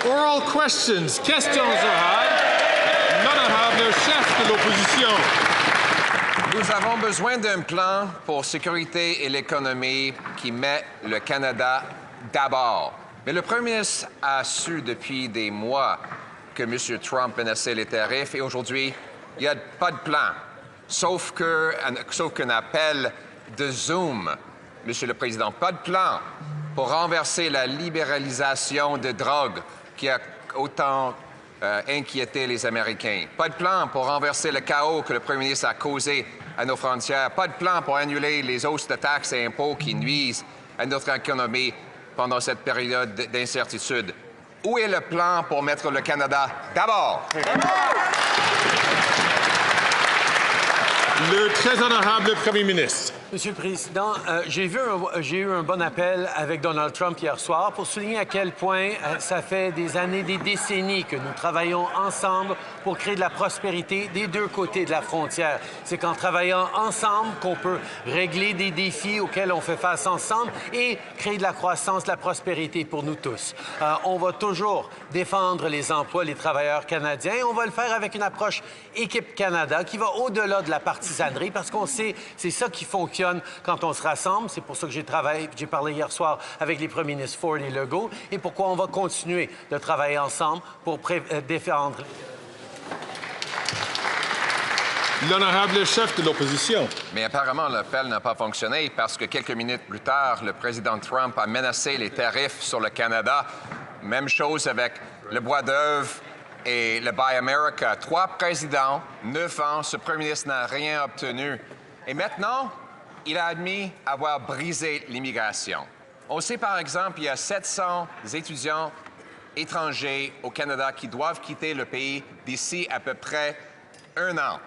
Oral questions. Questions orales. L'honorable chef de l'opposition. Nous avons besoin d'un plan pour sécurité et l'économie qui met le Canada d'abord. Mais le premier ministre a su depuis des mois que M. Trump menaçait les tarifs et aujourd'hui, il n'y a pas de plan, sauf qu'un appel de Zoom, Monsieur le Président. Pas de plan pour renverser la libéralisation de drogue qui a autant inquiété les Américains. Pas de plan pour renverser le chaos que le premier ministre a causé à nos frontières. Pas de plan pour annuler les hausses de taxes et impôts qui nuisent à notre économie pendant cette période d'incertitude. Où est le plan pour mettre le Canada d'abord? Le très honorable premier ministre. Monsieur le Président, j'ai eu un bon appel avec Donald Trump hier soir pour souligner à quel point ça fait des années, des décennies que nous travaillons ensemble pour créer de la prospérité des deux côtés de la frontière. C'est qu'en travaillant ensemble qu'on peut régler des défis auxquels on fait face ensemble et créer de la croissance, de la prospérité pour nous tous. On va toujours défendre les emplois, les travailleurs canadiens. On va le faire avec une approche Équipe Canada qui va au-delà de la partisanerie parce qu'on sait c'est ça qui fonctionne quand on se rassemble. C'est pour ça que j'ai parlé hier soir avec les premiers ministres Ford et Legault et pourquoi on va continuer de travailler ensemble pour défendre. L'honorable chef de l'opposition. Mais apparemment, l'appel n'a pas fonctionné parce que quelques minutes plus tard, le président Trump a menacé les tarifs sur le Canada. Même chose avec le bois d'œuvre et le Buy America. 3 présidents, 9 ans, ce premier ministre n'a rien obtenu. Et maintenant, il a admis avoir brisé l'immigration. On sait par exemple qu'il y a 700 étudiants étrangers au Canada qui doivent quitter le pays d'ici à peu près 1 an.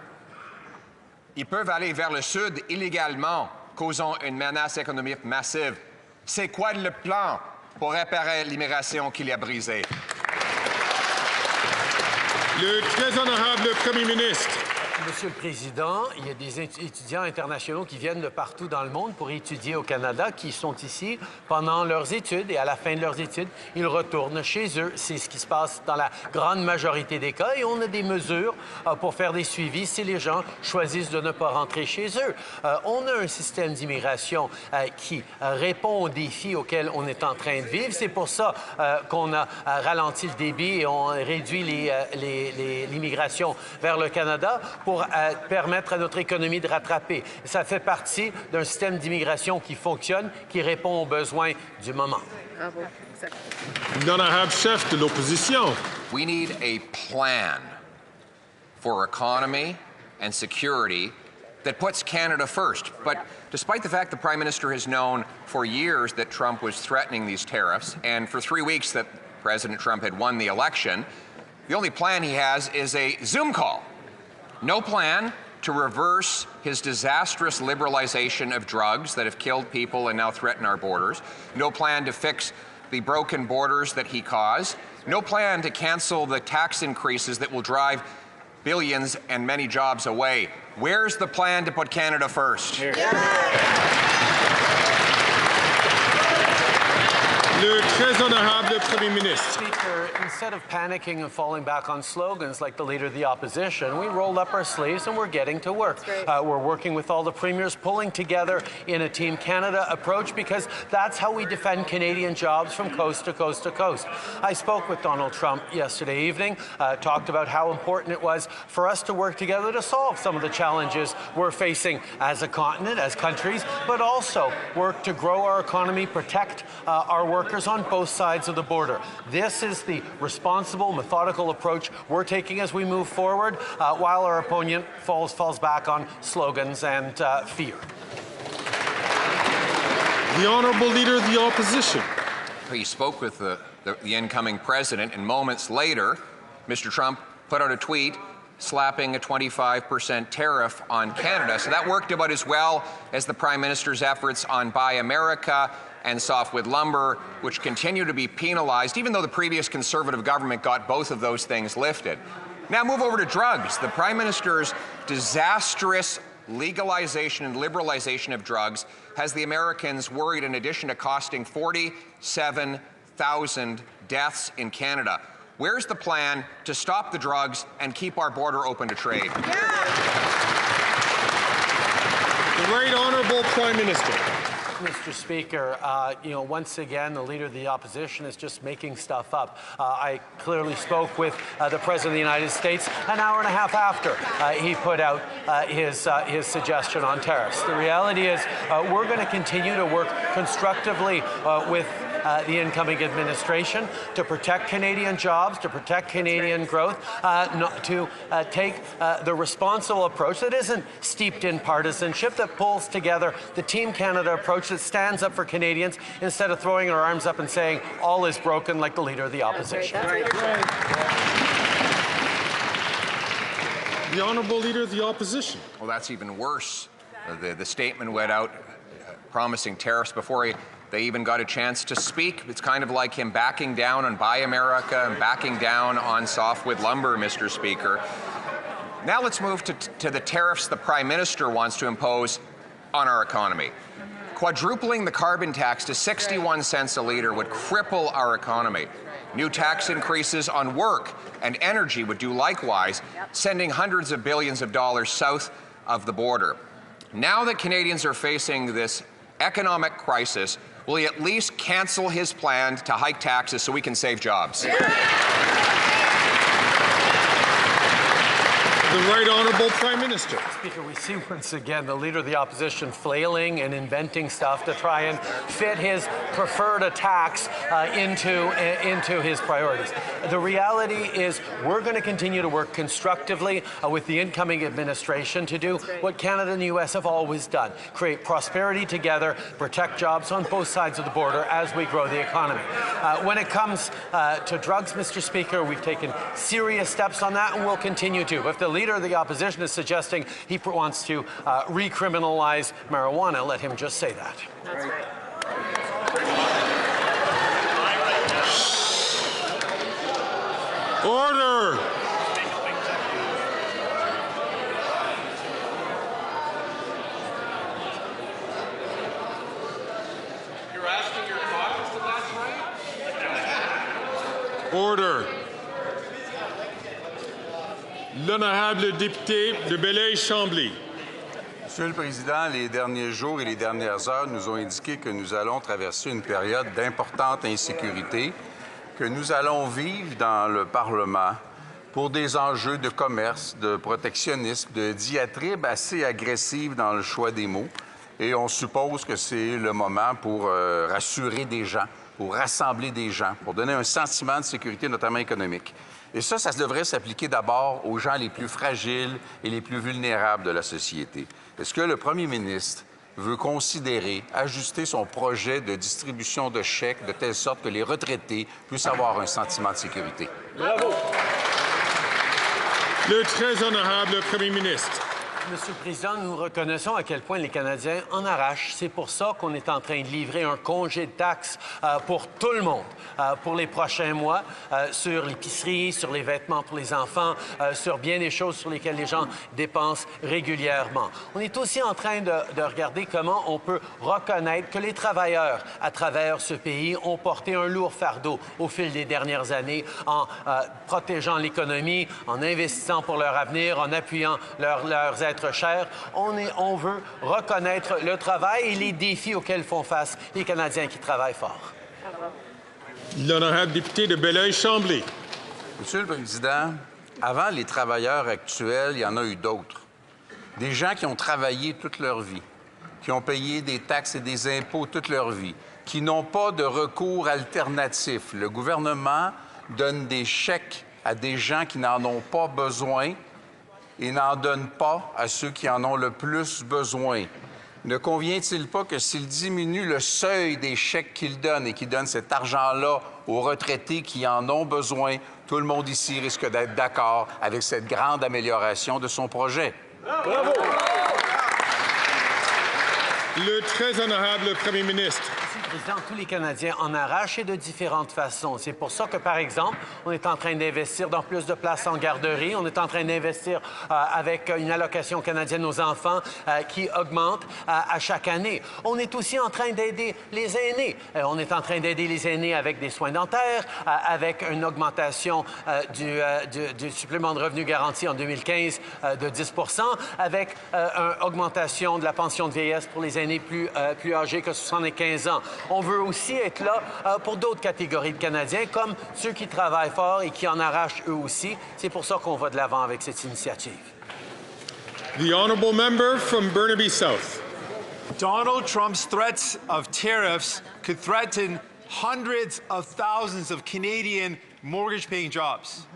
Ils peuvent aller vers le sud illégalement, causant une menace économique massive. C'est quoi le plan pour réparer l'immigration qu'il a brisée? Le très honorable premier ministre. Monsieur le Président, il y a des étudiants internationaux qui viennent de partout dans le monde pour étudier au Canada, qui sont ici pendant leurs études et à la fin de leurs études, ils retournent chez eux. C'est ce qui se passe dans la grande majorité des cas et on a des mesures pour faire des suivis si les gens choisissent de ne pas rentrer chez eux. On a un système d'immigration qui répond aux défis auxquels on est en train de vivre. C'est pour ça qu'on a ralenti le débit et on réduit l'immigration vers le Canada pour permettre à notre économie de rattraper. Ça fait partie d'un système d'immigration qui fonctionne, qui répond aux besoins du moment. L'honorable chef de l'opposition. We need a plan for economy and security that puts Canada first. But despite the fact the Prime Minister has known for years that Trump was threatening these tariffs, and for 3 weeks that President Trump had won the election, the only plan he has is a Zoom call. No plan to reverse his disastrous liberalization of drugs that have killed people and now threaten our borders. No plan to fix the broken borders that he caused. No plan to cancel the tax increases that will drive billions and many jobs away. Where's the plan to put Canada first? Le très honorable premier ministre. Speaker, instead of panicking and falling back on slogans like the Leader of the Opposition, we rolled up our sleeves and we're getting to work. We're working with all the premiers, pulling together in a Team Canada approach because that's how we defend Canadian jobs from coast to coast to coast. I spoke with Donald Trump yesterday evening, talked about how important it was for us to work together to solve some of the challenges we're facing as a continent, as countries, but also work to grow our economy, protect our workers on both sides of the border. This is the responsible, methodical approach we're taking as we move forward, while our opponent falls back on slogans and fear. The honourable Leader of the Opposition. He spoke with the incoming president, and moments later, Mr. Trump put out a tweet slapping a 25% tariff on Canada. So that worked about as well as the Prime Minister's efforts on Buy America and softwood lumber, which continue to be penalized, even though the previous Conservative government got both of those things lifted. Now move over to drugs. The Prime Minister's disastrous legalization and liberalization of drugs has the Americans worried, in addition to costing $47 200,000 deaths in Canada. Where's the plan to stop the drugs and keep our border open to trade? The Right Honourable Prime Minister. Mr. Speaker, once again, the Leader of the Opposition is just making stuff up. I clearly spoke with the President of the United States an hour and a half after he put out his suggestion on tariffs. The reality is we're going to continue to work constructively with the incoming administration to protect Canadian jobs, to protect Canadian growth, to take the responsible approach that isn't steeped in partisanship, that pulls together the Team Canada approach that stands up for Canadians instead of throwing our arms up and saying all is broken like the Leader of the Opposition. The Honourable Leader of the Opposition. Well, that's even worse. The statement went out promising tariffs before they even got a chance to speak. It's kind of like him backing down on Buy America and backing down on softwood lumber, Mr. Speaker. Now let's move to the tariffs the Prime Minister wants to impose on our economy. Quadrupling the carbon tax to 61 cents a litre would cripple our economy. New tax increases on work and energy would do likewise, sending hundreds of billions of dollars south of the border. Now that Canadians are facing this economic crisis, will he at least cancel his plan to hike taxes so we can save jobs? The Right Honourable Prime Minister. Speaker, we see once again the Leader of the Opposition flailing and inventing stuff to try and fit his preferred attacks into his priorities. The reality is we're going to continue to work constructively with the incoming administration to do what Canada and the U.S. have always done, create prosperity together, protect jobs on both sides of the border as we grow the economy. When it comes to drugs, Mr. Speaker, we've taken serious steps on that and we'll continue to. If the Leader of the Opposition is suggesting he wants to recriminalize marijuana, let him just say that. That's right. Order! You're asking your caucus if that's right? Order. L'honorable député de Belleuil-Chambly. Monsieur le Président, les derniers jours et les dernières heures nous ont indiqué que nous allons traverser une période d'importante insécurité que nous allons vivre dans le Parlement pour des enjeux de commerce, de protectionnisme, de diatribes assez agressives dans le choix des mots. Et on suppose que c'est le moment pour rassurer des gens, pour rassembler des gens, pour donner un sentiment de sécurité, notamment économique. Et ça devrait s'appliquer d'abord aux gens les plus fragiles et les plus vulnérables de la société. Est-ce que le premier ministre veut considérer ajuster son projet de distribution de chèques de telle sorte que les retraités puissent avoir un sentiment de sécurité? Bravo! Le très honorable Premier ministre. Monsieur le Président, nous reconnaissons à quel point les Canadiens en arrachent. C'est pour ça qu'on est en train de livrer un congé de taxes pour tout le monde, pour les prochains mois, sur l'épicerie, sur les vêtements pour les enfants, sur bien des choses sur lesquelles les gens dépensent régulièrement. On est aussi en train de regarder comment on peut reconnaître que les travailleurs à travers ce pays ont porté un lourd fardeau au fil des dernières années en protégeant l'économie, en investissant pour leur avenir, en appuyant leurs êtres chers. On veut reconnaître le travail et les défis auxquels font face les Canadiens qui travaillent fort. L'honorable député de Belleuil-Chambly. Monsieur le Président, avant les travailleurs actuels, il y en a eu d'autres. Des gens qui ont travaillé toute leur vie, qui ont payé des taxes et des impôts toute leur vie, qui n'ont pas de recours alternatif. Le gouvernement donne des chèques à des gens qui n'en ont pas besoin et n'en donne pas à ceux qui en ont le plus besoin. Ne convient-il pas que s'il diminue le seuil des chèques qu'il donne et qu'il donne cet argent-là aux retraités qui en ont besoin, tout le monde ici risque d'être d'accord avec cette grande amélioration de son projet? Bravo! Le très honorable Premier ministre. Président, tous les Canadiens en arrachent et de différentes façons. C'est pour ça que, par exemple, on est en train d'investir dans plus de places en garderie. On est en train d'investir avec une allocation canadienne aux enfants qui augmente à chaque année. On est aussi en train d'aider les aînés. On est en train d'aider les aînés avec des soins dentaires, avec une augmentation du supplément de revenu garanti en 2015 de 10 avec une augmentation de la pension de vieillesse pour les aînés plus âgés que 75 ans. On veut aussi être là pour d'autres catégories de Canadiens, comme ceux qui travaillent fort et qui en arrachent eux aussi. C'est pour ça qu'on va de l'avant avec cette initiative. The honourable member from Burnaby South. Donald Trump's threats of tariffs could threaten hundreds of thousands of Canadian mortgage-paying jobs.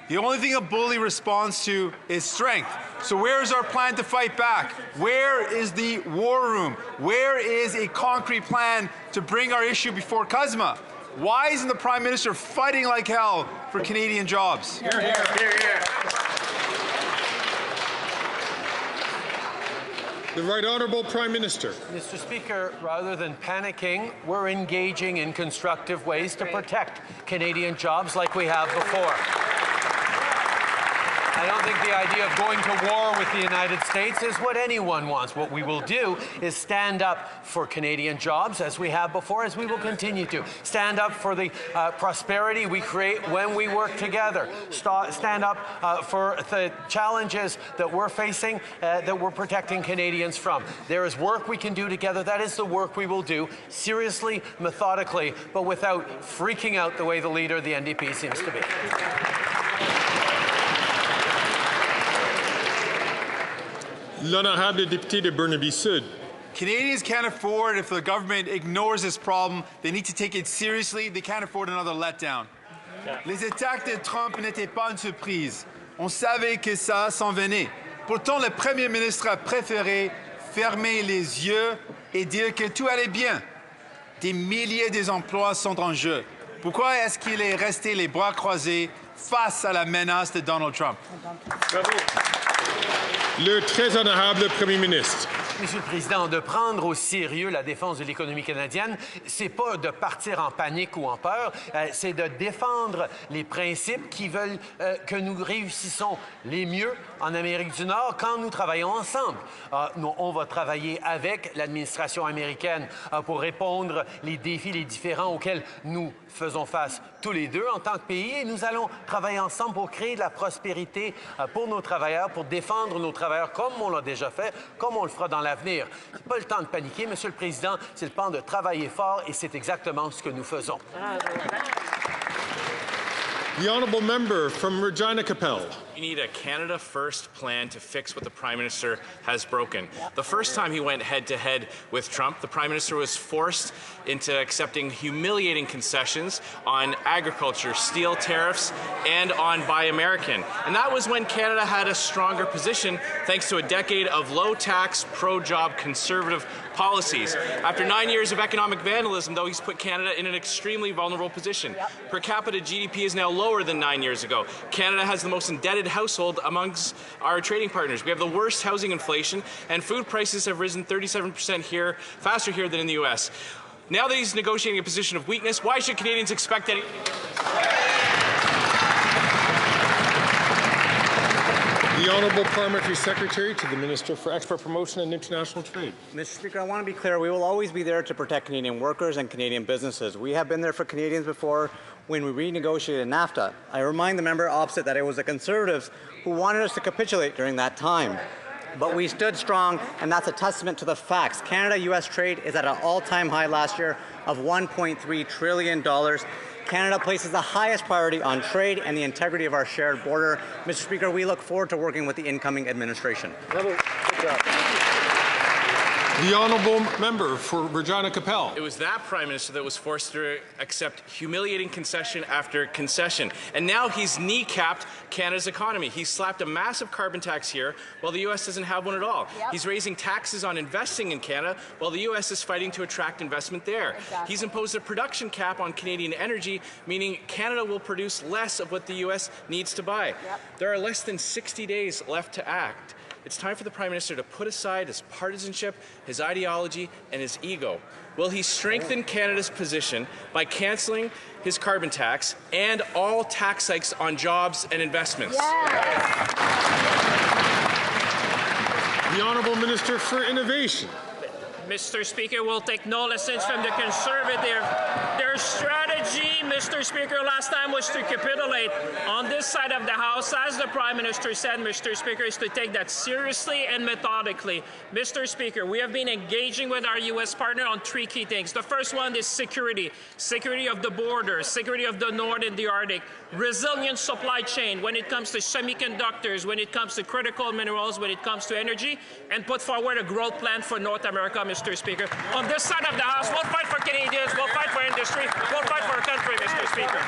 The only thing a bully responds to is strength. So where is our plan to fight back? Where is the war room? Where is a concrete plan to bring our issue before CUSMA? Why isn't the Prime Minister fighting like hell for Canadian jobs? Hear, hear. Hear, hear. The Right Honourable Prime Minister. Mr. Speaker, rather than panicking, we're engaging in constructive ways to protect Canadian jobs like we have before. I don't think the idea of going to war with the United States is what anyone wants. What we will do is stand up for Canadian jobs, as we have before, as we will continue to. Stand up for the prosperity we create when we work together. Stand up for the challenges that we're facing, that we're protecting Canadians from. There is work we can do together. That is the work we will do, seriously, methodically, but without freaking out the way the leader of the NDP seems to be. L'honorable député de Burnaby Sud. Canadians can't afford, if the government ignores this problem, they need to take it seriously. They can't afford another letdown. Les attaques de Trump n'étaient pas une surprise. On savait que ça s'en venait. Pourtant, le Premier ministre a préféré fermer les yeux et dire que tout allait bien. Des milliers d'emplois sont en jeu. Pourquoi est-ce qu'il est resté les bras croisés face à la menace de Donald Trump? Bravo. Le très honorable Premier ministre. Monsieur le Président, de prendre au sérieux la défense de l'économie canadienne, c'est pas de partir en panique ou en peur, c'est de défendre les principes qui veulent que nous réussissons les mieux en Amérique du Nord quand nous travaillons ensemble. On va travailler avec l'administration américaine pour répondre les défis, les différends auxquels nous faisons face tous les deux en tant que pays et nous allons travailler ensemble pour créer de la prospérité pour nos travailleurs, pour défendre nos travailleurs comme on l'a déjà fait, comme on le fera dans l'avenir. C'est pas le temps de paniquer, Monsieur le Président, c'est le temps de travailler fort et c'est exactement ce que nous faisons. The honourable member from Regina Capel. We need a Canada First plan to fix what the Prime Minister has broken. The first time he went head-to-head with Trump, the Prime Minister was forced into accepting humiliating concessions on agriculture, steel tariffs, and on Buy American. And that was when Canada had a stronger position thanks to a decade of low-tax, pro-job, conservative policies. After 9 years of economic vandalism, though, he's put Canada in an extremely vulnerable position. Per capita GDP is now lower than 9 years ago. Canada has the most indebted household amongst our trading partners. We have the worst housing inflation, and food prices have risen 37% here, faster here than in the U.S. Now that he's negotiating a position of weakness, why should Canadians expect anything different? The Honourable Parliamentary Secretary to the Minister for Export Promotion and International Trade. Mr. Speaker, I want to be clear. We will always be there to protect Canadian workers and Canadian businesses. We have been there for Canadians before when we renegotiated NAFTA. I remind the member opposite that it was the Conservatives who wanted us to capitulate during that time. But we stood strong, and that's a testament to the facts. Canada-U.S. trade is at an all-time high last year of $1.3 trillion. Canada places the highest priority on trade and the integrity of our shared border. Mr. Speaker, we look forward to working with the incoming administration. The honourable member for Regina Capel. It was that Prime Minister that was forced to accept humiliating concession after concession. And now he's kneecapped Canada's economy. He's slapped a massive carbon tax here while the U.S. doesn't have one at all. Yep. He's raising taxes on investing in Canada while the U.S. is fighting to attract investment there. Exactly. He's imposed a production cap on Canadian energy, meaning Canada will produce less of what the U.S. needs to buy. Yep. There are less than 60 days left to act. It's time for the Prime Minister to put aside his partisanship, his ideology, and his ego. Will he strengthen Canada's position by cancelling his carbon tax and all tax hikes on jobs and investments? The Honourable Minister for Innovation. Mr. Speaker, will take no lessons from the Conservative. Their strategy, Mr. Speaker, last time was to capitulate. On this side of the House, as the Prime Minister said, Mr. Speaker, is to take that seriously and methodically. Mr. Speaker, we have been engaging with our U.S. partner on three key things. The first one is security. Security of the border, security of the North and the Arctic, resilient supply chain when it comes to semiconductors, when it comes to critical minerals, when it comes to energy, and put forward a growth plan for North America, Mr. Speaker. On this side of the House, we'll fight for Canadians, we'll fight for industry, we'll fight for our country, Mr. Speaker.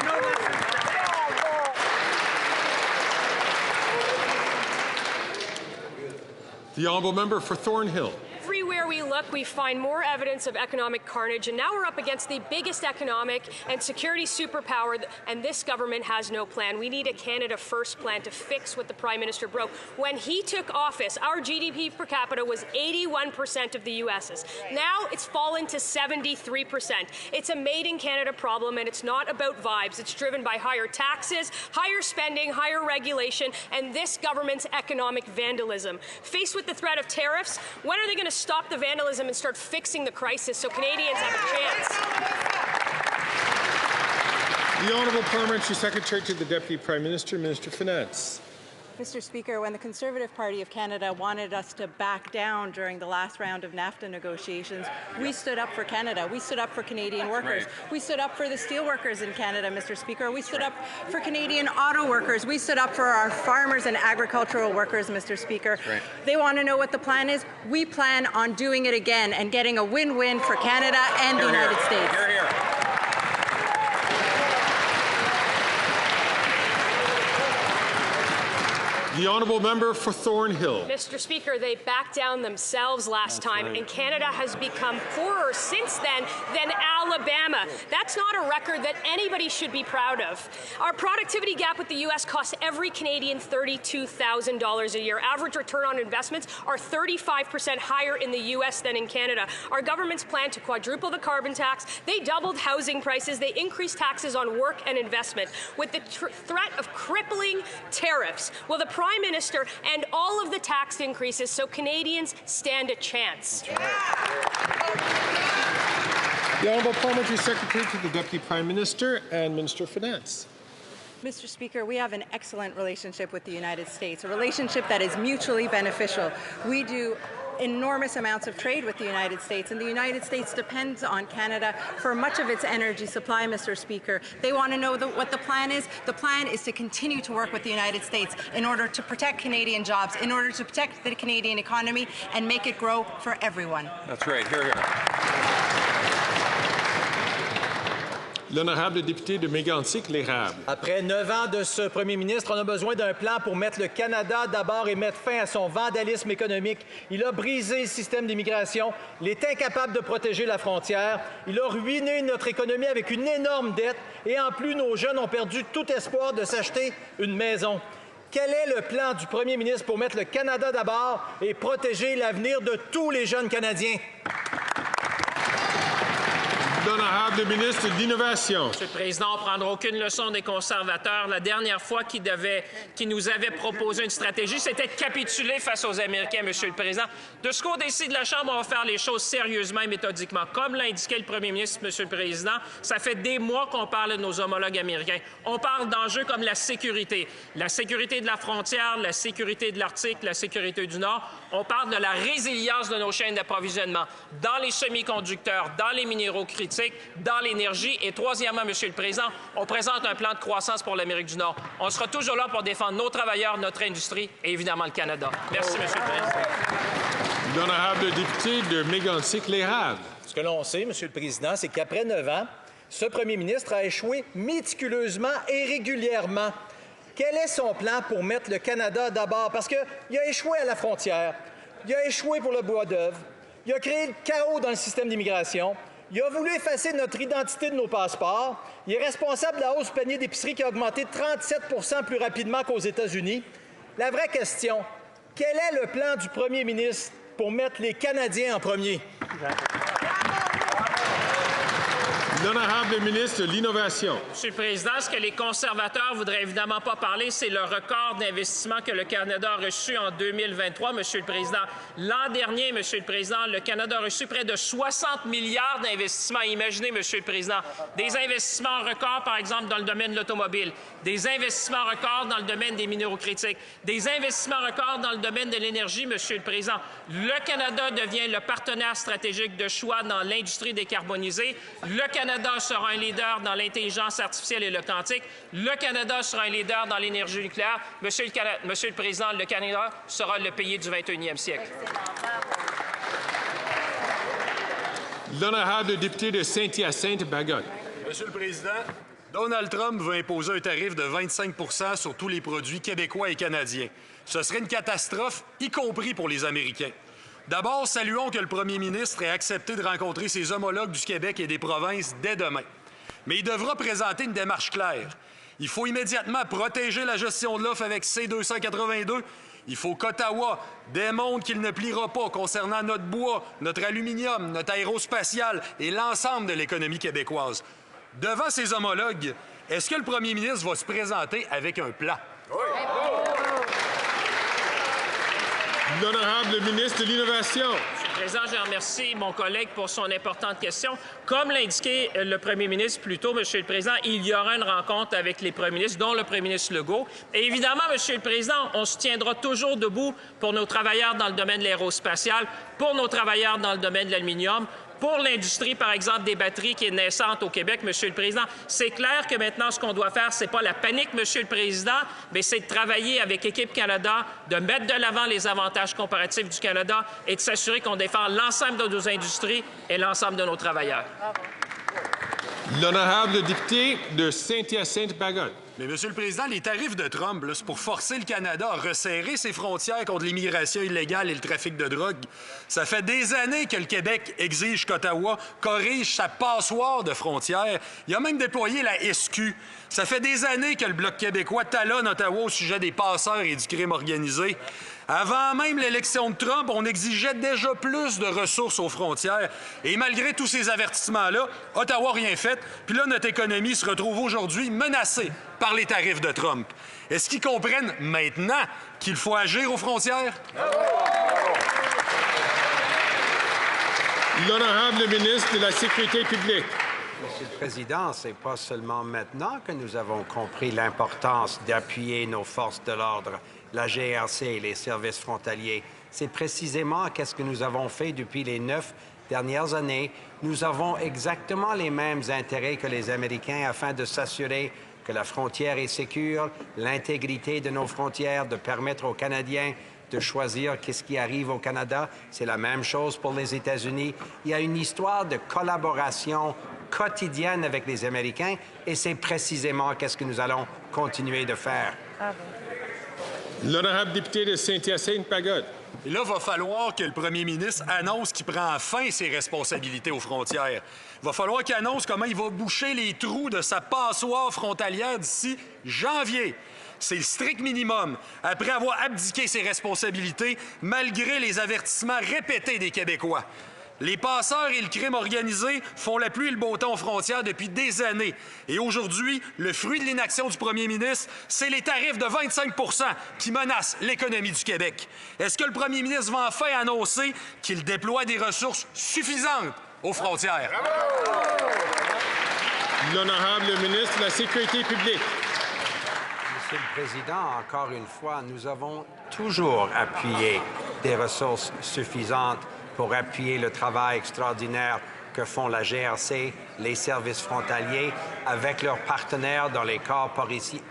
The Honourable Member for Thornhill. Everywhere we look, we find more evidence of economic carnage, and now we're up against the biggest economic and security superpower, and this government has no plan. We need a Canada First plan to fix what the Prime Minister broke. When he took office, our GDP per capita was 81% of the U.S.'s. Now it's fallen to 73%. It's a made-in-Canada problem, and it's not about vibes. It's driven by higher taxes, higher spending, higher regulation, and this government's economic vandalism. Faced with the threat of tariffs, when are they going to stop the vandalism and start fixing the crisis so Canadians have a chance? The Honourable Parliamentary Secretary to the Deputy Prime Minister, Minister of Finance. Mr. Speaker, when the Conservative Party of Canada wanted us to back down during the last round of NAFTA negotiations, we stood up for Canada. We stood up for Canadian workers. We stood up for the steel workers in Canada, Mr. Speaker. We stood up for Canadian auto workers. We stood up for our farmers and agricultural workers, Mr. Speaker. They want to know what the plan is. We plan on doing it again and getting a win-win for Canada and the United States. The Honourable Member for Thornhill. Mr. Speaker, they backed down themselves last time, and Canada has become poorer since then than Alabama. That's not a record that anybody should be proud of. Our productivity gap with the U.S. costs every Canadian $32,000 a year. Average return on investments are 35% higher in the U.S. than in Canada. Our government's plan to quadruple the carbon tax, they doubled housing prices, they increased taxes on work and investment. With the threat of crippling tariffs, will the Prime Minister end all of the tax increases so Canadians stand a chance? The Honourable Parliamentary Secretary to the Deputy Prime Minister and Minister of Finance. Mr. Speaker, we have an excellent relationship with the United States, a relationship that is mutually beneficial. We do enormous amounts of trade with the United States, and the United States depends on Canada for much of its energy supply, Mr. Speaker. They want to know what the plan is. The plan is to continue to work with the United States in order to protect Canadian jobs, in order to protect the Canadian economy and make it grow for everyone. That's right. Hear, hear. L'honorable député de Mégantic-l'Érable. Après 9 ans de ce premier ministre, on a besoin d'un plan pour mettre le Canada d'abord et mettre fin à son vandalisme économique. Il a brisé le système d'immigration, il est incapable de protéger la frontière, il a ruiné notre économie avec une énorme dette et en plus, nos jeunes ont perdu tout espoir de s'acheter une maison. Quel est le plan du premier ministre pour mettre le Canada d'abord et protéger l'avenir de tous les jeunes Canadiens? L'honorable ministre de l'Innovation. Monsieur le Président, on ne prendra aucune leçon des conservateurs. La dernière fois qu'ils nous avaient proposé une stratégie, c'était de capituler face aux Américains, Monsieur le Président. De ce côté-ci de la Chambre, on va faire les choses sérieusement et méthodiquement. Comme l'a indiqué le Premier ministre, Monsieur le Président, ça fait des mois qu'on parle de nos homologues américains. On parle d'enjeux comme la sécurité de la frontière, la sécurité de l'Arctique, la sécurité du Nord. On parle de la résilience de nos chaînes d'approvisionnement dans les semi-conducteurs, dans les minéraux critiques, dans l'énergie. Et troisièmement, Monsieur le Président, on présente un plan de croissance pour l'Amérique du Nord. On sera toujours là pour défendre nos travailleurs, notre industrie et évidemment le Canada. Merci, Monsieur le Président. L'honorable député de Mégantic-l'Érable. Ce que l'on sait, Monsieur le Président, c'est qu'après 9 ans, ce premier ministre a échoué méticuleusement et régulièrement. Quel est son plan pour mettre le Canada d'abord? Parce qu'il a échoué à la frontière, il a échoué pour le bois d'œuvre, il a créé le chaos dans le système d'immigration, il a voulu effacer notre identité de nos passeports, il est responsable de la hausse du panier d'épicerie qui a augmenté 37 % plus rapidement qu'aux États-Unis. La vraie question, Quel est le plan du premier ministre pour mettre les Canadiens en premier? L'honorable ministre de l'Innovation. Monsieur le Président, ce que les conservateurs voudraient évidemment pas parler, c'est le record d'investissement que le Canada a reçu en 2023, Monsieur le Président. L'an dernier, Monsieur le Président, le Canada a reçu près de 60 milliards d'investissements. Imaginez, Monsieur le Président, des investissements records, par exemple, dans le domaine de l'automobile, des investissements records dans le domaine des minéraux critiques, des investissements records dans le domaine de l'énergie, Monsieur le Président. Le Canada devient le partenaire stratégique de choix dans l'industrie décarbonisée. Le Canada sera un leader dans l'intelligence artificielle et le quantique. Le Canada sera un leader dans l'énergie nucléaire. Monsieur le Président, le Canada sera le pays du 21e siècle. L'honorable député de Saint-Hyacinthe-Bagotte. Monsieur le Président, Donald Trump veut imposer un tarif de 25 % sur tous les produits québécois et canadiens. Ce serait une catastrophe, y compris pour les Américains. D'abord, saluons que le premier ministre ait accepté de rencontrer ses homologues du Québec et des provinces dès demain. Mais il devra présenter une démarche claire. Il faut immédiatement protéger la gestion de l'offre avec C-282. Il faut qu'Ottawa démontre qu'il ne pliera pas concernant notre bois, notre aluminium, notre aérospatial et l'ensemble de l'économie québécoise. Devant ses homologues, est-ce que le premier ministre va se présenter avec un plan? Oui. L'honorable ministre de l'Innovation. Monsieur le Président, je remercie mon collègue pour son importante question. Comme l'a indiqué le premier ministre plus tôt, Monsieur le Président, il y aura une rencontre avec les premiers ministres, dont le premier ministre Legault. Et évidemment, Monsieur le Président, on se tiendra toujours debout pour nos travailleurs dans le domaine de l'aérospatial, pour nos travailleurs dans le domaine de l'aluminium, pour l'industrie, par exemple, des batteries qui est naissante au Québec, Monsieur le Président. C'est clair que maintenant, ce qu'on doit faire, c'est pas la panique, Monsieur le Président, mais c'est de travailler avec Équipe Canada, de mettre de l'avant les avantages comparatifs du Canada et de s'assurer qu'on défend l'ensemble de nos industries et l'ensemble de nos travailleurs. L'honorable député de Saint-Hyacinthe-Bagotte. Mais, Monsieur le Président, les tarifs de Trump, c'est pour forcer le Canada à resserrer ses frontières contre l'immigration illégale et le trafic de drogue. Ça fait des années que le Québec exige qu'Ottawa corrige sa passoire de frontières. Il a même déployé la SQ. Ça fait des années que le Bloc québécois talonne Ottawa au sujet des passeurs et du crime organisé. Avant même l'élection de Trump, on exigeait déjà plus de ressources aux frontières. Et malgré tous ces avertissements-là, Ottawa n'a rien fait. Puis là, notre économie se retrouve aujourd'hui menacée par les tarifs de Trump. Est-ce qu'ils comprennent maintenant qu'il faut agir aux frontières? L'honorable ministre de la Sécurité publique. Monsieur le Président, c'est pas seulement maintenant que nous avons compris l'importance d'appuyer nos forces de l'ordre, la GRC et les services frontaliers. C'est précisément ce que nous avons fait depuis les 9 dernières années. Nous avons exactement les mêmes intérêts que les Américains afin de s'assurer que la frontière est sécure, l'intégrité de nos frontières, de permettre aux Canadiens de choisir qu'est-ce qui arrive au Canada. C'est la même chose pour les États-Unis. Il y a une histoire de collaboration quotidienne avec les Américains et c'est précisément ce que nous allons continuer de faire. L'honorable député de Saint-Hyacinthe-Bagotte. Et là, il va falloir que le premier ministre annonce qu'il prend enfin ses responsabilités aux frontières. Il va falloir qu'il annonce comment il va boucher les trous de sa passoire frontalière d'ici janvier. C'est le strict minimum. Après avoir abdiqué ses responsabilités, malgré les avertissements répétés des Québécois. Les passeurs et le crime organisé font la pluie et le beau temps aux frontières depuis des années. Et aujourd'hui, le fruit de l'inaction du premier ministre, c'est les tarifs de 25 % qui menacent l'économie du Québec. Est-ce que le premier ministre va enfin annoncer qu'il déploie des ressources suffisantes aux frontières? L'honorable ministre de la Sécurité publique. Monsieur le Président, encore une fois, nous avons toujours appuyé des ressources suffisantes pour appuyer le travail extraordinaire que font la GRC, les services frontaliers, avec leurs partenaires dans les corps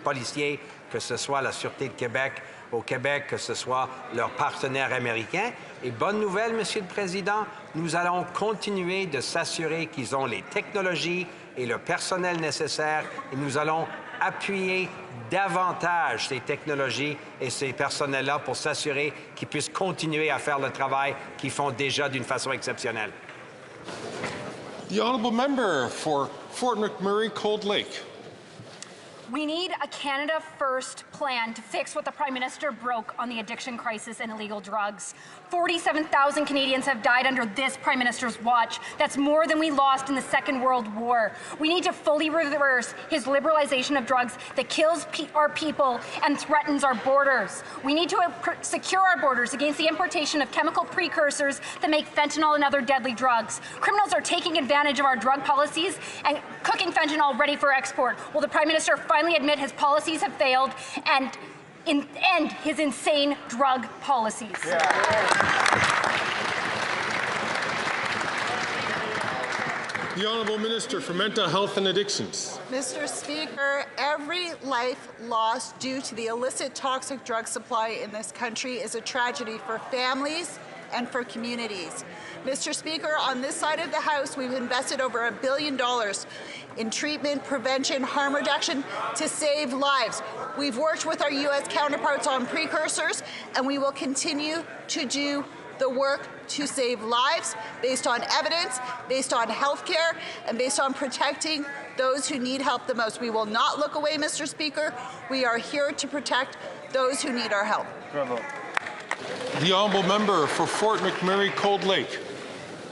policiers, que ce soit la Sûreté de Québec, au Québec, que ce soit leurs partenaires américains. Et bonne nouvelle, Monsieur le Président, nous allons continuer de s'assurer qu'ils ont les technologies et le personnel nécessaire et nous allons appuyer davantage ces technologies et ces personnels-là pour s'assurer qu'ils puissent continuer à faire le travail qu'ils font déjà d'une façon exceptionnelle. The honourable member for Fort McMurray, Cold Lake. We need a Canada First plan to fix what the Prime Minister broke on the addiction crisis and illegal drugs. 47,000 Canadians have died under this Prime Minister's watch. That's more than we lost in the Second World War. We need to fully reverse his liberalization of drugs that kills our people and threatens our borders. We need to secure our borders against the importation of chemical precursors that make fentanyl and other deadly drugs. Criminals are taking advantage of our drug policies and cooking fentanyl ready for export. Will the Prime Minister finally admit his policies have failed and end his insane drug policies? The Honourable Minister for Mental Health and Addictions. Mr. Speaker, every life lost due to the illicit toxic drug supply in this country is a tragedy for families and for communities. Mr. Speaker, on this side of the House, we've invested over $1 billion in treatment, prevention, harm reduction to save lives. We've worked with our U.S. counterparts on precursors, and we will continue to do the work to save lives based on evidence, based on health care, and based on protecting those who need help the most. We will not look away, Mr. Speaker. We are here to protect those who need our help. Bravo. The Honourable Member for Fort McMurray Cold Lake.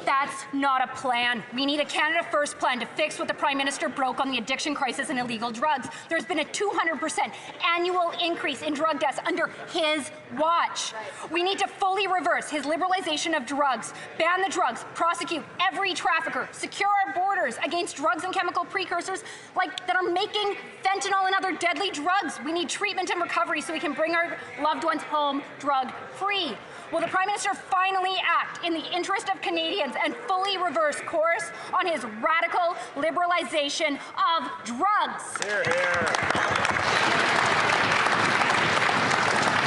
That's not a plan. We need a Canada First plan to fix what the Prime Minister broke on the addiction crisis and illegal drugs. There's been a 200% annual increase in drug deaths under his watch. We need to fully reverse his liberalization of drugs, ban the drugs, prosecute every trafficker, secure our borders against drugs and chemical precursors that are making fentanyl and other deadly drugs. We need treatment and recovery so we can bring our loved ones home drug-free. Will the Prime Minister finally act in the interest of Canadians and fully reverse course on his radical liberalization of drugs? Hear, hear.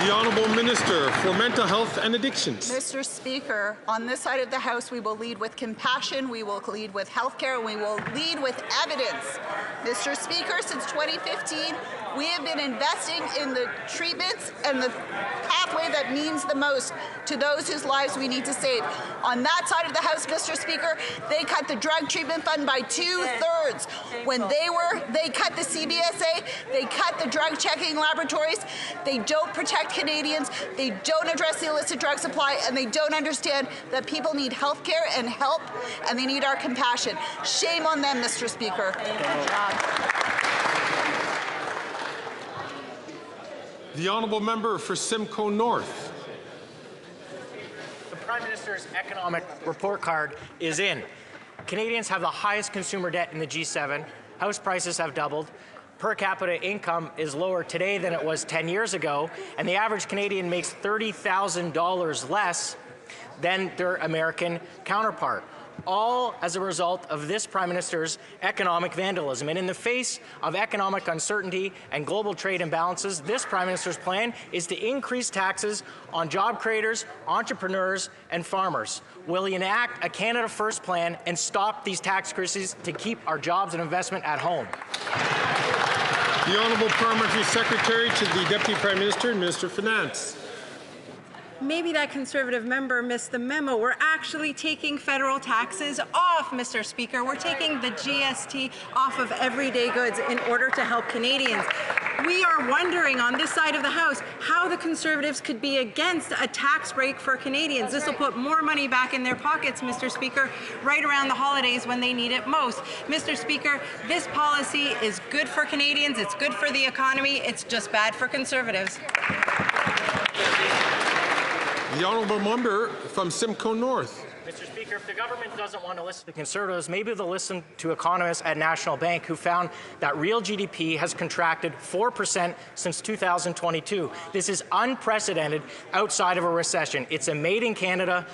The Honourable Minister for Mental Health and Addictions. Mr. Speaker, on this side of the House, we will lead with compassion, we will lead with health care, and we will lead with evidence. Mr. Speaker, since 2015, we have been investing in the treatments and the pathway that means the most to those whose lives we need to save. On that side of the House, Mr. Speaker, they cut the drug treatment fund by 2/3. When they cut the CBSA, they cut the drug checking laboratories. They don't protect Canadians, they don't address the illicit drug supply, and they don't understand that people need health care and help, and they need our compassion. Shame on them, Mr. Speaker. The Honourable Member for Simcoe North. The Prime Minister's economic report card is in. Canadians have the highest consumer debt in the G7. House prices have doubled. Per capita income is lower today than it was 10 years ago, and the average Canadian makes $30,000 less than their American counterpart. All as a result of this Prime Minister's economic vandalism. And in the face of economic uncertainty and global trade imbalances, this Prime Minister's plan is to increase taxes on job creators, entrepreneurs, and farmers. Will he enact a Canada First plan and stop these tax increases to keep our jobs and investment at home? The Honourable Parliamentary Secretary to the Deputy Prime Minister and Minister of Finance. Maybe that Conservative member missed the memo. We're actually taking federal taxes off, Mr. Speaker. We're taking the GST off of everyday goods in order to help Canadians. We are wondering on this side of the House how the Conservatives could be against a tax break for Canadians. This will put more money back in their pockets, Mr. Speaker, right around the holidays when they need it most. Mr. Speaker, this policy is good for Canadians, it's good for the economy, it's just bad for Conservatives. The Honourable Member from Simcoe North. Mr. Speaker, if the government doesn't want to listen to Conservatives, maybe they'll listen to economists at National Bank who found that real GDP has contracted 4% since 2022. This is unprecedented outside of a recession. It's a made in Canada,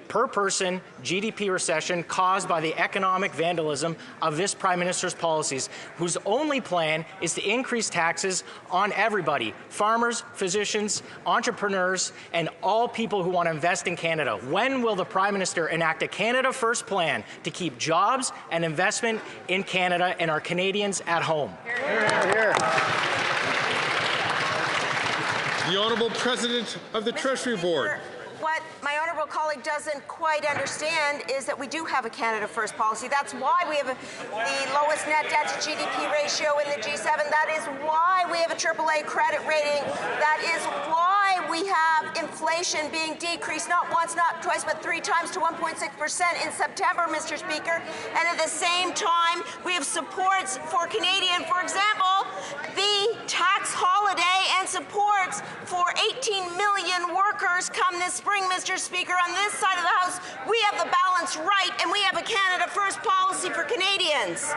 per person GDP recession caused by the economic vandalism of this Prime Minister's policies, whose only plan is to increase taxes on everybody, farmers, physicians, entrepreneurs, and all people who want to invest in Canada. When will the Prime Minister enact a Canada First plan to keep jobs and investment in Canada and our Canadians at home? Hear, hear, hear. The Honourable President of the Treasury Board. what my honourable colleague doesn't quite understand is that we do have a Canada First policy. That's why we have the lowest net debt to GDP ratio in the G7. That is why we have a AAA credit rating. That is why we have inflation being decreased not once, not twice, but 3 times to 1.6% in September, Mr. Speaker. And at the same time, we have supports for Canadian, for example, the tax holiday and supports for 18 million workers come this spring, Mr. Speaker. On this side of the House, we have the balance right, and we have a Canada First policy for Canadians.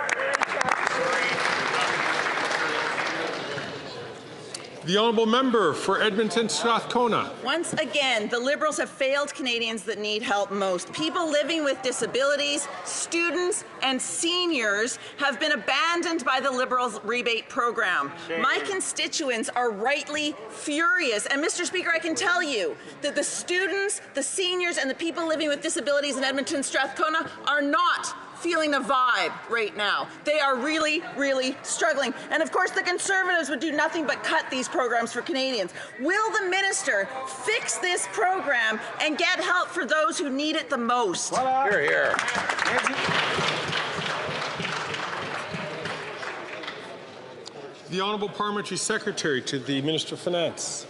The honourable member for Edmonton Strathcona. Once again, the Liberals have failed Canadians that need help most. People living with disabilities, students, and seniors have been abandoned by the Liberals' rebate program. My constituents are rightly furious. And Mr. Speaker, I can tell you that the students, the seniors, and the people living with disabilities in Edmonton Strathcona are not feeling the vibe right now. They are really, really struggling. And of course, the Conservatives would do nothing but cut these programs for Canadians. Will the minister fix this program and get help for those who need it the most? Hear, hear. The Honourable Parliamentary Secretary to the Minister of Finance.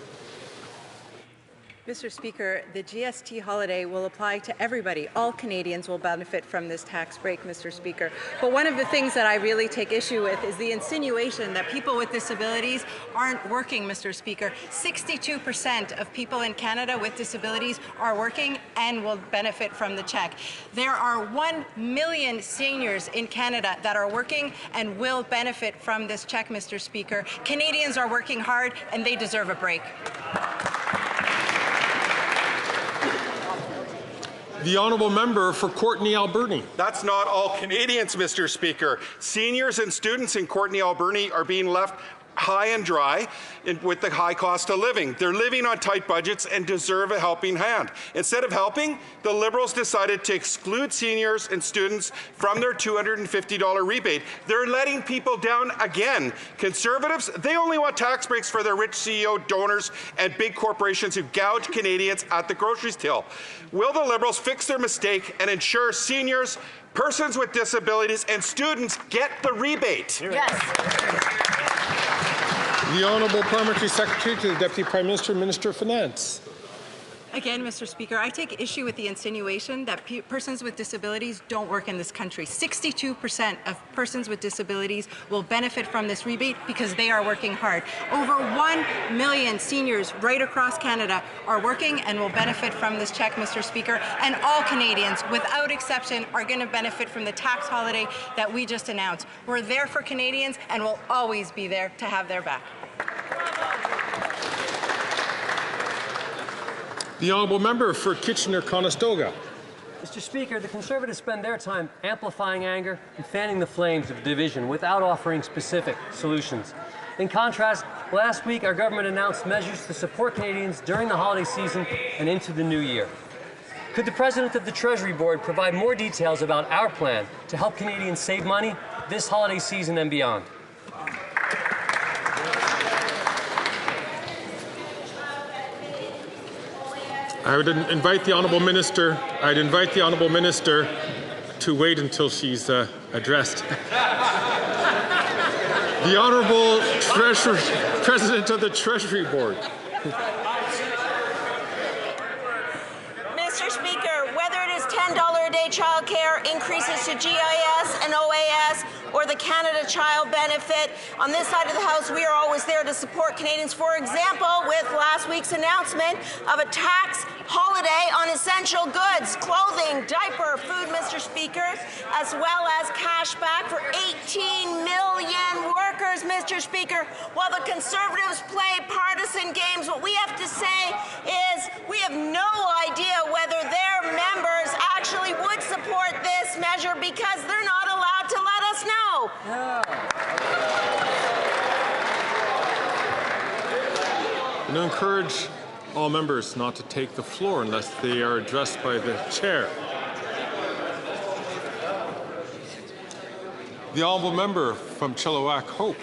Mr. Speaker, the GST holiday will apply to everybody. All Canadians will benefit from this tax break, Mr. Speaker. But one of the things that I really take issue with is the insinuation that people with disabilities aren't working, Mr. Speaker. 62% of people in Canada with disabilities are working and will benefit from the check. There are 1 million seniors in Canada that are working and will benefit from this check, Mr. Speaker. Canadians are working hard and they deserve a break. The honourable member for Courtenay Alberni. That's not all Canadians, Mr. Speaker. Seniors and students in Courtenay Alberni are being left high and dry with the high cost of living. They're living on tight budgets and deserve a helping hand. Instead of helping, the Liberals decided to exclude seniors and students from their $250 rebate. They're letting people down again. Conservatives, they only want tax breaks for their rich CEO donors and big corporations who gouge Canadians at the grocery till. Will the Liberals fix their mistake and ensure seniors, persons with disabilities, and students get the rebate? Yes. The Honourable Parliamentary Secretary to the Deputy Prime Minister, Minister of Finance. Again, Mr. Speaker, I take issue with the insinuation that persons with disabilities don't work in this country. 62% of persons with disabilities will benefit from this rebate because they are working hard. Over 1 million seniors right across Canada are working and will benefit from this check, Mr. Speaker. And all Canadians, without exception, are going to benefit from the tax holiday that we just announced. We're there for Canadians and will always be there to have their back. The honourable member for Kitchener-Conestoga. Mr. Speaker, the Conservatives spend their time amplifying anger and fanning the flames of division without offering specific solutions. In contrast, last week our government announced measures to support Canadians during the holiday season and into the new year. Could the President of the Treasury Board provide more details about our plan to help Canadians save money this holiday season and beyond? I would invite the honourable minister. I'd invite the honourable minister to wait until she's addressed. The honourable President of the Treasury Board. Mr. Speaker, whether it is $10 a day childcare, increases to GIS and OAS, or the Canada Child Benefit, on this side of the House, we are always there to support Canadians. For example, with last week's announcement of a tax holiday on essential goods, clothing, diaper, food, Mr. Speaker, as well as cash back for 18 million workers, Mr. Speaker. While the Conservatives play partisan games, what we have to say is we have no idea whether their members actually would support this measure because they're not allowed to let us know. And I encourage all members not to take the floor unless they are addressed by the chair. The honourable member from Chilliwack Hope.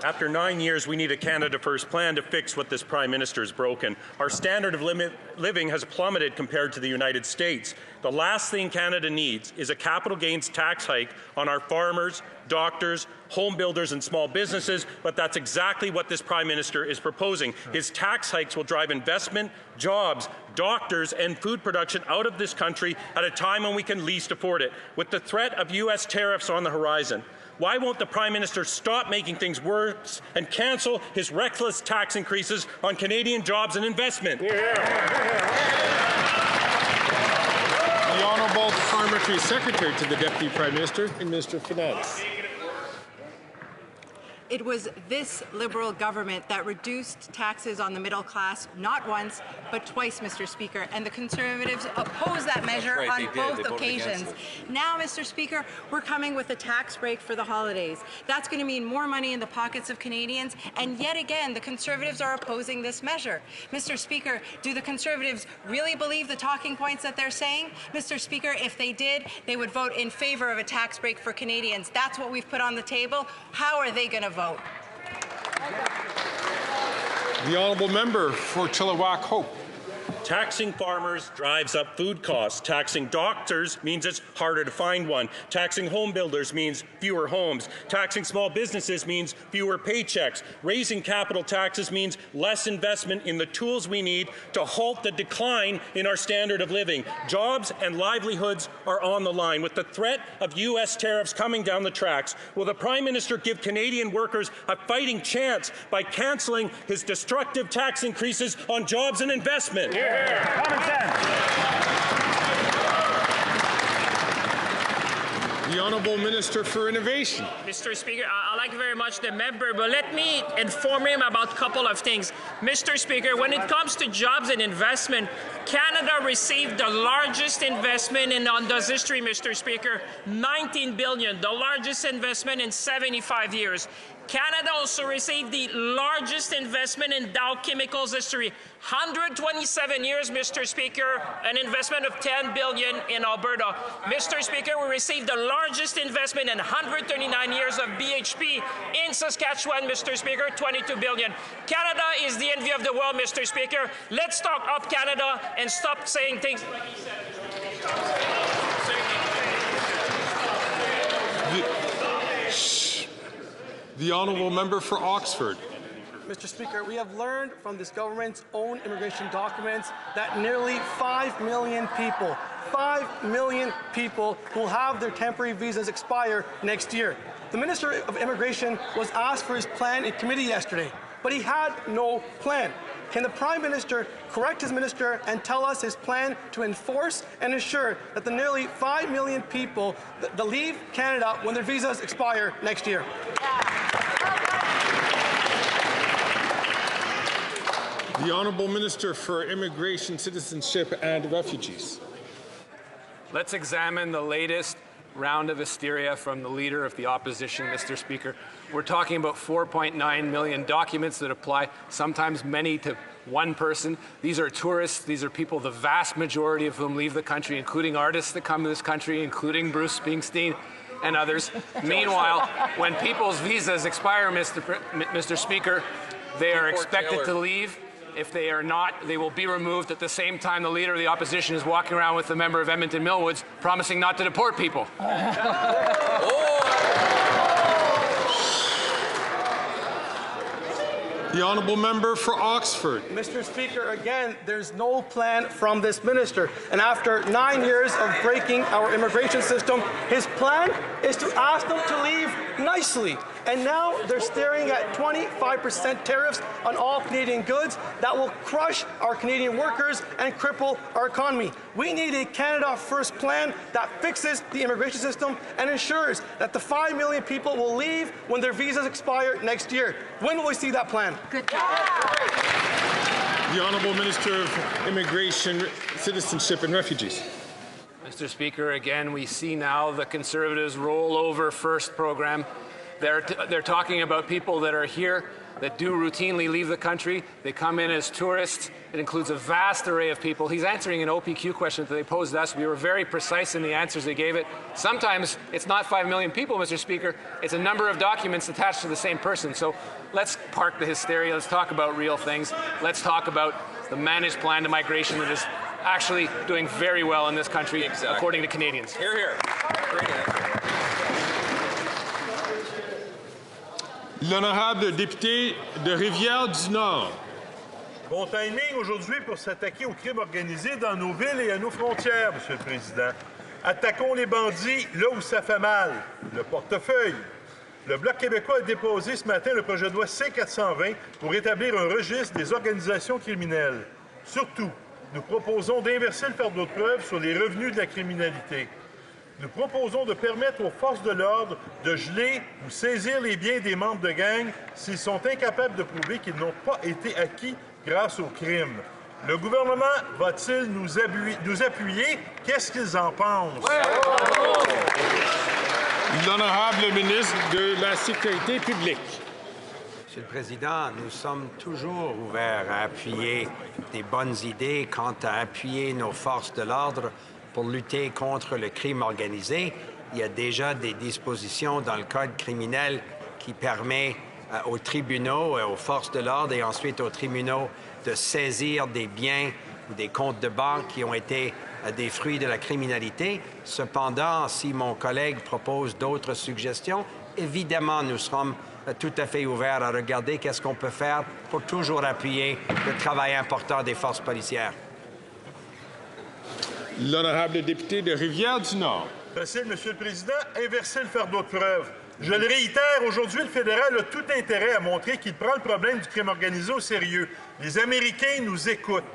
After 9 years, we need a Canada First plan to fix what this Prime Minister has broken. Our standard of living has plummeted compared to the United States. The last thing Canada needs is a capital gains tax hike on our farmers, doctors, home builders and small businesses, but that's exactly what this Prime Minister is proposing. His tax hikes will drive investment, jobs, doctors and food production out of this country at a time when we can least afford it. With the threat of U.S. tariffs on the horizon, why won't the Prime Minister stop making things worse and cancel his reckless tax increases on Canadian jobs and investment? The Honourable Parliamentary Secretary to the Deputy Prime Minister and Minister of Finance. It was this Liberal government that reduced taxes on the middle class not once, but twice, Mr. Speaker, and the Conservatives opposed that measure on both occasions. Now, Mr. Speaker, we're coming with a tax break for the holidays. That's going to mean more money in the pockets of Canadians, and yet again, the Conservatives are opposing this measure. Mr. Speaker, do the Conservatives really believe the talking points that they're saying? Mr. Speaker, if they did, they would vote in favour of a tax break for Canadians. That's what we've put on the table. How are they going to vote? The Honourable Member for Chilliwack Hope. Taxing farmers drives up food costs. Taxing doctors means it's harder to find one. Taxing home builders means fewer homes. Taxing small businesses means fewer paychecks. Raising capital taxes means less investment in the tools we need to halt the decline in our standard of living. Jobs and livelihoods are on the line. With the threat of U.S. tariffs coming down the tracks, will the Prime Minister give Canadian workers a fighting chance by cancelling his destructive tax increases on jobs and investment? Common sense. The Honourable Minister for Innovation. Mr. Speaker, I like very much the member, but let me inform him about a couple of things. Mr. Speaker, when it comes to jobs and investment, Canada received the largest investment in Onta's history, Mr. Speaker, $19 billion, the largest investment in 75 years. Canada also received the largest investment in Dow Chemicals history. 127 years, Mr. Speaker, an investment of $10 billion in Alberta. Mr. Speaker, we received the largest investment in 139 years of BHP in Saskatchewan, Mr. Speaker, $22 billion. Canada is the envy of the world, Mr. Speaker. Let's talk up Canada and stop saying things like he said. The Honourable Member for Oxford. Mr. Speaker, we have learned from this government's own immigration documents that nearly 5 million people, 5 million people will have their temporary visas expire next year. The Minister of Immigration was asked for his plan in committee yesterday, but he had no plan. Can the Prime Minister correct his minister and tell us his plan to enforce and ensure that the nearly 5 million people that leave Canada when their visas expire next year? The Honourable Minister for Immigration, Citizenship and Refugees. Let's examine the latest round of hysteria from the Leader of the Opposition, Mr. Speaker. We're talking about 4.9 million documents that apply, sometimes many to one person. These are tourists. These are people, the vast majority of whom leave the country, including artists that come to this country, including Bruce Springsteen and others. Meanwhile, when people's visas expire, Mr. Speaker, they are expected to leave. If they are not, they will be removed at the same time the Leader of the Opposition is walking around with the member of Edmonton Millwoods promising not to deport people. The Honourable Member for Oxford. Mr. Speaker, again, there's no plan from this minister. And after 9 years of breaking our immigration system, his plan is to ask them to leave nicely. And now they're staring at 25% tariffs on all Canadian goods that will crush our Canadian workers and cripple our economy. We need a Canada First plan that fixes the immigration system and ensures that the 5 million people will leave when their visas expire next year. When will we see that plan? Good job. The Honourable Minister of Immigration, Citizenship and Refugees. Mr. Speaker, again, we see now the Conservatives' rollover first program. They're talking about people that are here that do routinely leave the country. They come in as tourists. It includes a vast array of people. He's answering an OPQ question that they posed us. We were very precise in the answers they gave it. Sometimes it's not 5 million people, Mr. Speaker. It's a number of documents attached to the same person. So let's park the hysteria. Let's talk about real things. Let's talk about the managed plan to migration that is actually doing very well in this country, according to Canadians. Hear, hear. L'honorable député de Rivière-du-Nord. Bon timing aujourd'hui pour s'attaquer au crime organisé dans nos villes et à nos frontières, Monsieur le Président. Attaquons les bandits là où ça fait mal, le portefeuille. Le Bloc québécois a déposé ce matin le projet de loi C-420 pour établir un registre des organisations criminelles. Surtout, nous proposons d'inverser le fardeau de preuve sur les revenus de la criminalité. Nous proposons de permettre aux forces de l'ordre de geler ou saisir les biens des membres de gangs s'ils sont incapables de prouver qu'ils n'ont pas été acquis grâce au crime. Le gouvernement va-t-il nous appuyer? Qu'est-ce qu'ils en pensent? L'honorable ministre de la Sécurité publique. Monsieur le Président, nous sommes toujours ouverts à appuyer des bonnes idées quant à appuyer nos forces de l'ordre pour lutter contre le crime organisé. Il y a déjà des dispositions dans le Code criminel qui permet aux tribunaux, aux forces de l'ordre et ensuite aux tribunaux de saisir des biens ou des comptes de banque qui ont été des fruits de la criminalité. Cependant, si mon collègue propose d'autres suggestions, évidemment, nous serons tout à fait ouverts à regarder qu'est-ce qu'on peut faire pour toujours appuyer le travail important des forces policières. L'honorable député de Rivière-du-Nord. Facile, Monsieur le Président, inverser le fardeau de preuve. Je le réitère, aujourd'hui, le fédéral a tout intérêt à montrer qu'il prend le problème du crime organisé au sérieux. Les Américains nous écoutent.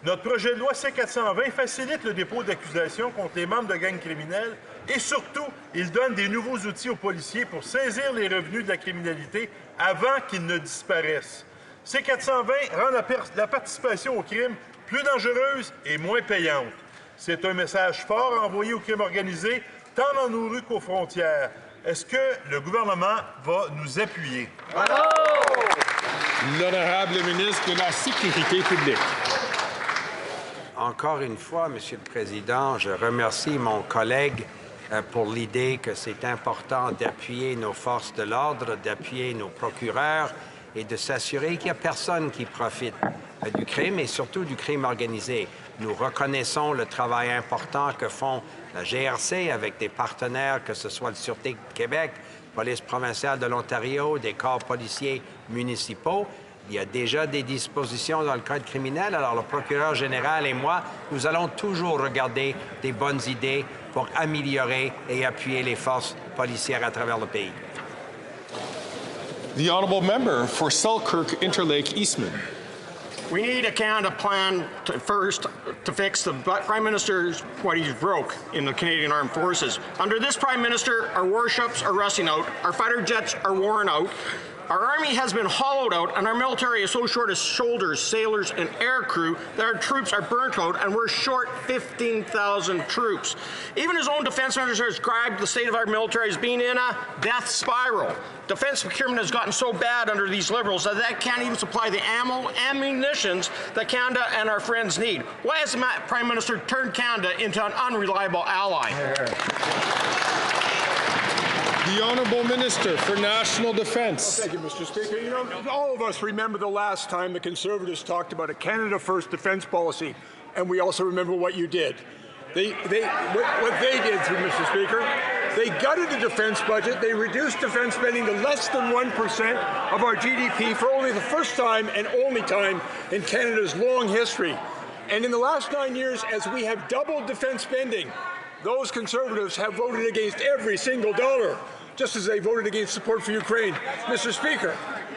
Notre projet de loi C-420 facilite le dépôt d'accusations contre les membres de gangs criminels et surtout, il donne des nouveaux outils aux policiers pour saisir les revenus de la criminalité avant qu'ils ne disparaissent. C-420 rend la participation au crime plus dangereuse et moins payante. C'est un message fort envoyé au crime organisé, tant dans nos rues qu'aux frontières. Est-ce que le gouvernement va nous appuyer? L'honorable ministre de la Sécurité publique. Encore une fois, Monsieur le Président, je remercie mon collègue pour l'idée que c'est important d'appuyer nos forces de l'ordre, d'appuyer nos procureurs et de s'assurer qu'il n'y a personne qui profite du crime et surtout du crime organisé. Nous reconnaissons le travail important que font la GRC avec des partenaires, que ce soit le Sûreté de Québec, Police provinciale de l'Ontario, des corps policiers municipaux. Il y a déjà des dispositions dans le Code criminel. Alors, le procureur général et moi, nous allons toujours regarder des bonnes idées pour améliorer et appuyer les forces policières à travers le pays. The honourable member for Selkirk Interlake Eastman. We need a Canada plan first to fix the Prime Minister's what he's broke in the Canadian Armed Forces. Under this Prime Minister, our warships are rusting out, our fighter jets are worn out, our Army has been hollowed out, and our military is so short of soldiers, sailors, and air crew that our troops are burnt out, and we're short 15,000 troops. Even his own defense minister described the state of our military as being in a death spiral. Defense procurement has gotten so bad under these Liberals that they can't even supply the ammunition that Canada and our friends need. Why has the Prime Minister turned Canada into an unreliable ally? The Honourable Minister for National Defence. Thank you, Mr. Speaker. You know, all of us remember the last time the Conservatives talked about a Canada First defence policy, and we also remember what you did. What they did, Mr. Speaker, they gutted the defence budget. They reduced defence spending to less than 1% of our GDP for only the first time and only time in Canada's long history. And in the last 9 years, as we have doubled defence spending, those Conservatives have voted against every single dollar, just as they voted against support for Ukraine. Mr. Speaker,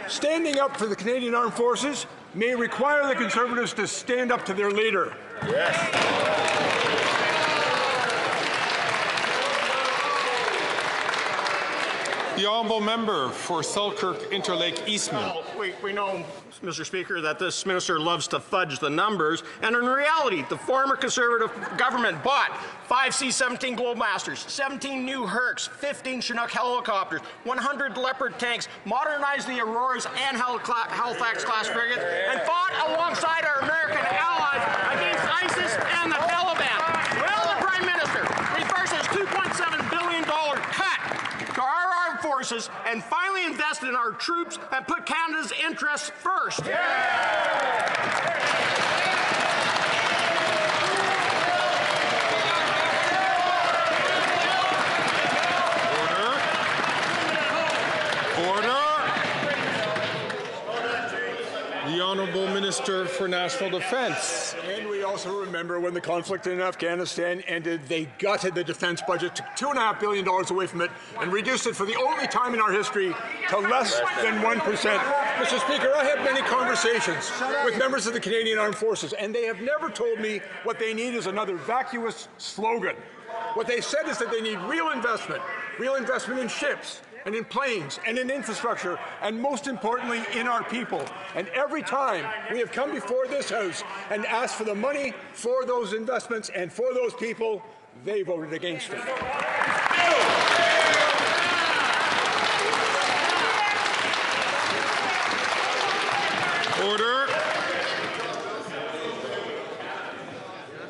standing up for the Canadian Armed Forces may require the Conservatives to stand up to their leader. The honourable member for Selkirk Interlake Eastman. Well, we know, Mr. Speaker, that this minister loves to fudge the numbers, and in reality, the former Conservative government bought 5 C-17 Globemasters, 17 new Hercs, 15 Chinook helicopters, 100 Leopard tanks, modernized the Auroras and Halifax-class frigates, and fought alongside our American allies against ISIS and the Taliban. Well, the Prime Minister reverses $2.7 billion cut to our armed forces and finally invest in our troops and put Canada's interests first. The Honourable Minister for National Defence. And we also remember when the conflict in Afghanistan ended, they gutted the defence budget, took $2.5 billion away from it, and reduced it for the only time in our history to less than 1%. Mr. Speaker, I have many conversations with members of the Canadian Armed Forces, and they have never told me what they need is another vacuous slogan. What they said is that they need real investment in ships, and in planes, and in infrastructure, and most importantly, in our people. And every time we have come before this House and asked for the money for those investments and for those people, they voted against it. Order.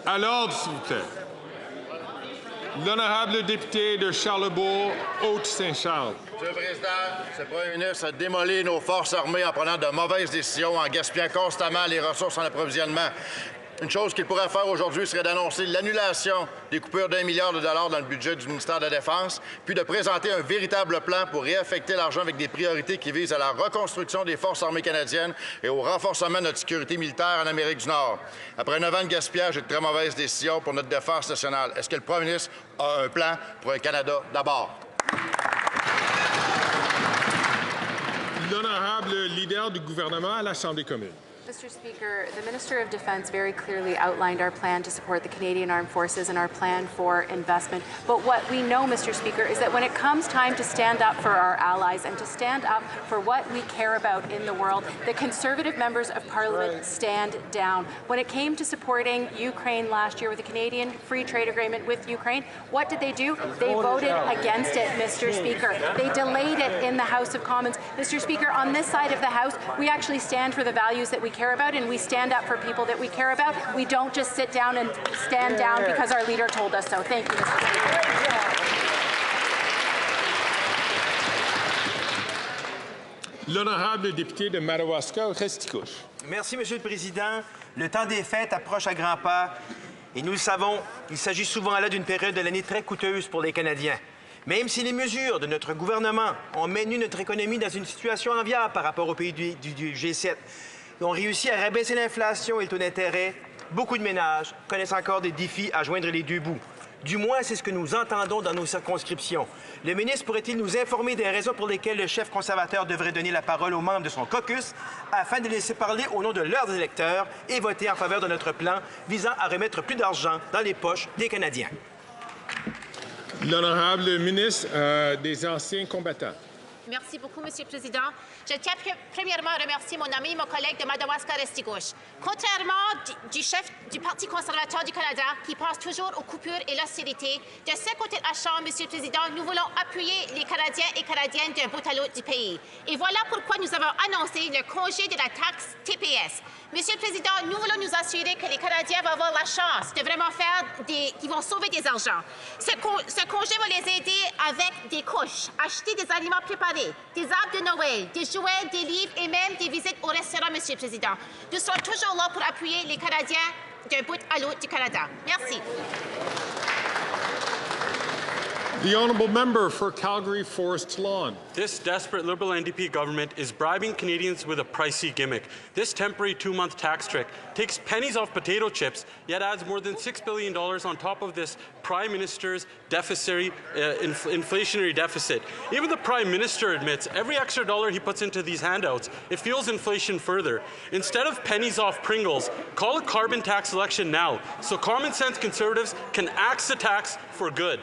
À l'ordre, s'il vous plaît. L'honorable député de Charlebourg, Haute-Saint-Charles. Monsieur le Président, ce Premier ministre a démoli nos forces armées en prenant de mauvaises décisions, en gaspillant constamment les ressources en approvisionnement. Une chose qu'il pourrait faire aujourd'hui serait d'annoncer l'annulation des coupures d'1 milliard de dollars dans le budget du ministère de la Défense, puis de présenter un véritable plan pour réaffecter l'argent avec des priorités qui visent à la reconstruction des forces armées canadiennes et au renforcement de notre sécurité militaire en Amérique du Nord. Après 9 ans de gaspillage et de très mauvaises décisions pour notre défense nationale, est-ce que le Premier ministre a un plan pour un Canada d'abord? L'honorable leader du gouvernement à la Chambre des communes. Mr. Speaker, the Minister of Defence very clearly outlined our plan to support the Canadian Armed Forces and our plan for investment. But what we know, Mr. Speaker, is that when it comes time to stand up for our allies and to stand up for what we care about in the world, the Conservative members of Parliament stand down. When it came to supporting Ukraine last year with the Canadian Free Trade Agreement with Ukraine, what did they do? They voted against it, Mr. Speaker. They delayed it in the House of Commons. Mr. Speaker, on this side of the House, we actually stand for the values that we care about, and we stand up for people that we care about. We don't just sit down and stand down because our leader told us so. Thank you, Mr. Speaker. L'honorable député de Madawaska-Restigouche. Merci, Monsieur le Président. Le temps des fêtes approche à grands pas et nous le savons, il s'agit souvent là d'une période de l'année très coûteuse pour les Canadiens. Même si les mesures de notre gouvernement ont maintenu notre économie dans une situation enviable par rapport aux pays du G7, ils ont réussi à rabaisser l'inflation et le taux d'intérêt, beaucoup de ménages connaissent encore des défis à joindre les deux bouts. Du moins, c'est ce que nous entendons dans nos circonscriptions. Le ministre pourrait-il nous informer des raisons pour lesquelles le chef conservateur devrait donner la parole aux membres de son caucus afin de laisser parler au nom de leurs électeurs et voter en faveur de notre plan visant à remettre plus d'argent dans les poches des Canadiens? L'honorable ministre des Anciens combattants. Merci beaucoup, Monsieur le Président. Je tiens premièrement à remercier mon ami et mon collègue de Madawaska-Restigouche. Contrairement du chef du Parti conservateur du Canada, qui pense toujours aux coupures et l'austérité, de ce côté de la Chambre, Monsieur le Président, nous voulons appuyer les Canadiens et Canadiennes d'un bout à l'autre du pays. Et voilà pourquoi nous avons annoncé le congé de la taxe TPS. Monsieur le Président, nous voulons nous assurer que les Canadiens vont avoir la chance de vraiment qu'ils vont sauver des argents. Ce congé va les aider avec des couches, acheter des aliments préparés, des arbres de Noël, des jouets, des livres et même des visites au restaurant, Monsieur le Président. Nous serons toujours là pour appuyer les Canadiens d'un bout à l'autre du Canada. Merci. The honourable member for Calgary Forest Lawn. This desperate Liberal NDP government is bribing Canadians with a pricey gimmick. This temporary 2-month tax trick takes pennies off potato chips, yet adds more than $6 billion on top of this Prime Minister's inflationary deficit. Even the Prime Minister admits every extra dollar he puts into these handouts, it fuels inflation further. Instead of pennies off Pringles, call a carbon tax election now, so common sense Conservatives can axe the tax for good.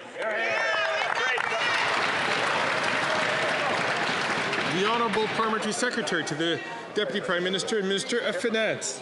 The Honourable Parliamentary Secretary to the Deputy Prime Minister and Minister of Finance.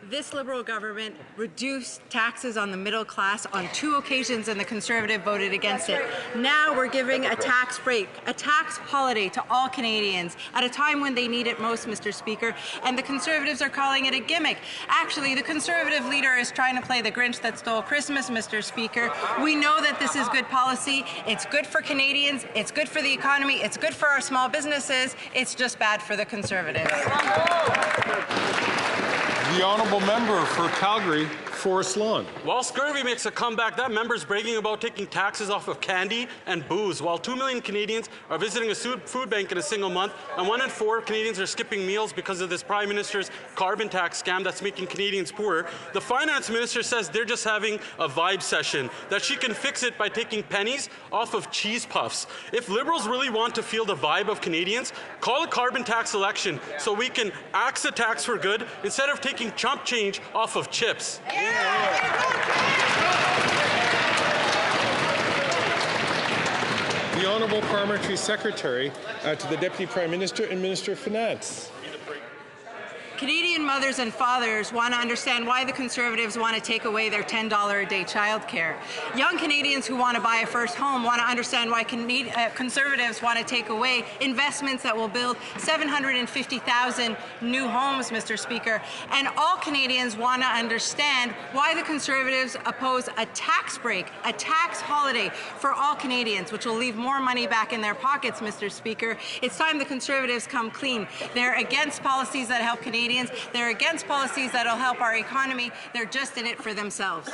This Liberal government reduced taxes on the middle class on 2 occasions, and the Conservative voted against it. Now we're giving a tax break, a tax holiday to all Canadians at a time when they need it most, Mr. Speaker, and the Conservatives are calling it a gimmick. Actually, the Conservative leader is trying to play the Grinch that stole Christmas, Mr. Speaker. We know that this is good policy. It's good for Canadians. It's good for the economy. It's good for our small businesses. It's just bad for the Conservatives. The Honourable Member for Calgary, Forest Lawn. While scurvy makes a comeback, that member's bragging about taking taxes off of candy and booze. While 2 million Canadians are visiting a food bank in a single month, and 1 in 4 Canadians are skipping meals because of this Prime Minister's carbon tax scam that's making Canadians poorer, the Finance Minister says they're just having a vibe session, that she can fix it by taking pennies off of cheese puffs. If Liberals really want to feel the vibe of Canadians, call a carbon tax election so we can axe the tax for good instead of taking chump change off of chips. The Honourable Parliamentary Secretary to the Deputy Prime Minister and Minister of Finance. Canadian mothers and fathers want to understand why the Conservatives want to take away their $10 a day childcare. Young Canadians who want to buy a first home want to understand why Conservatives want to take away investments that will build 750,000 new homes, Mr. Speaker. And all Canadians want to understand why the Conservatives oppose a tax break, a tax holiday for all Canadians, which will leave more money back in their pockets, Mr. Speaker. It's time the Conservatives come clean. They're against policies that help Canadians. They're against policies that will help our economy. They're just in it for themselves.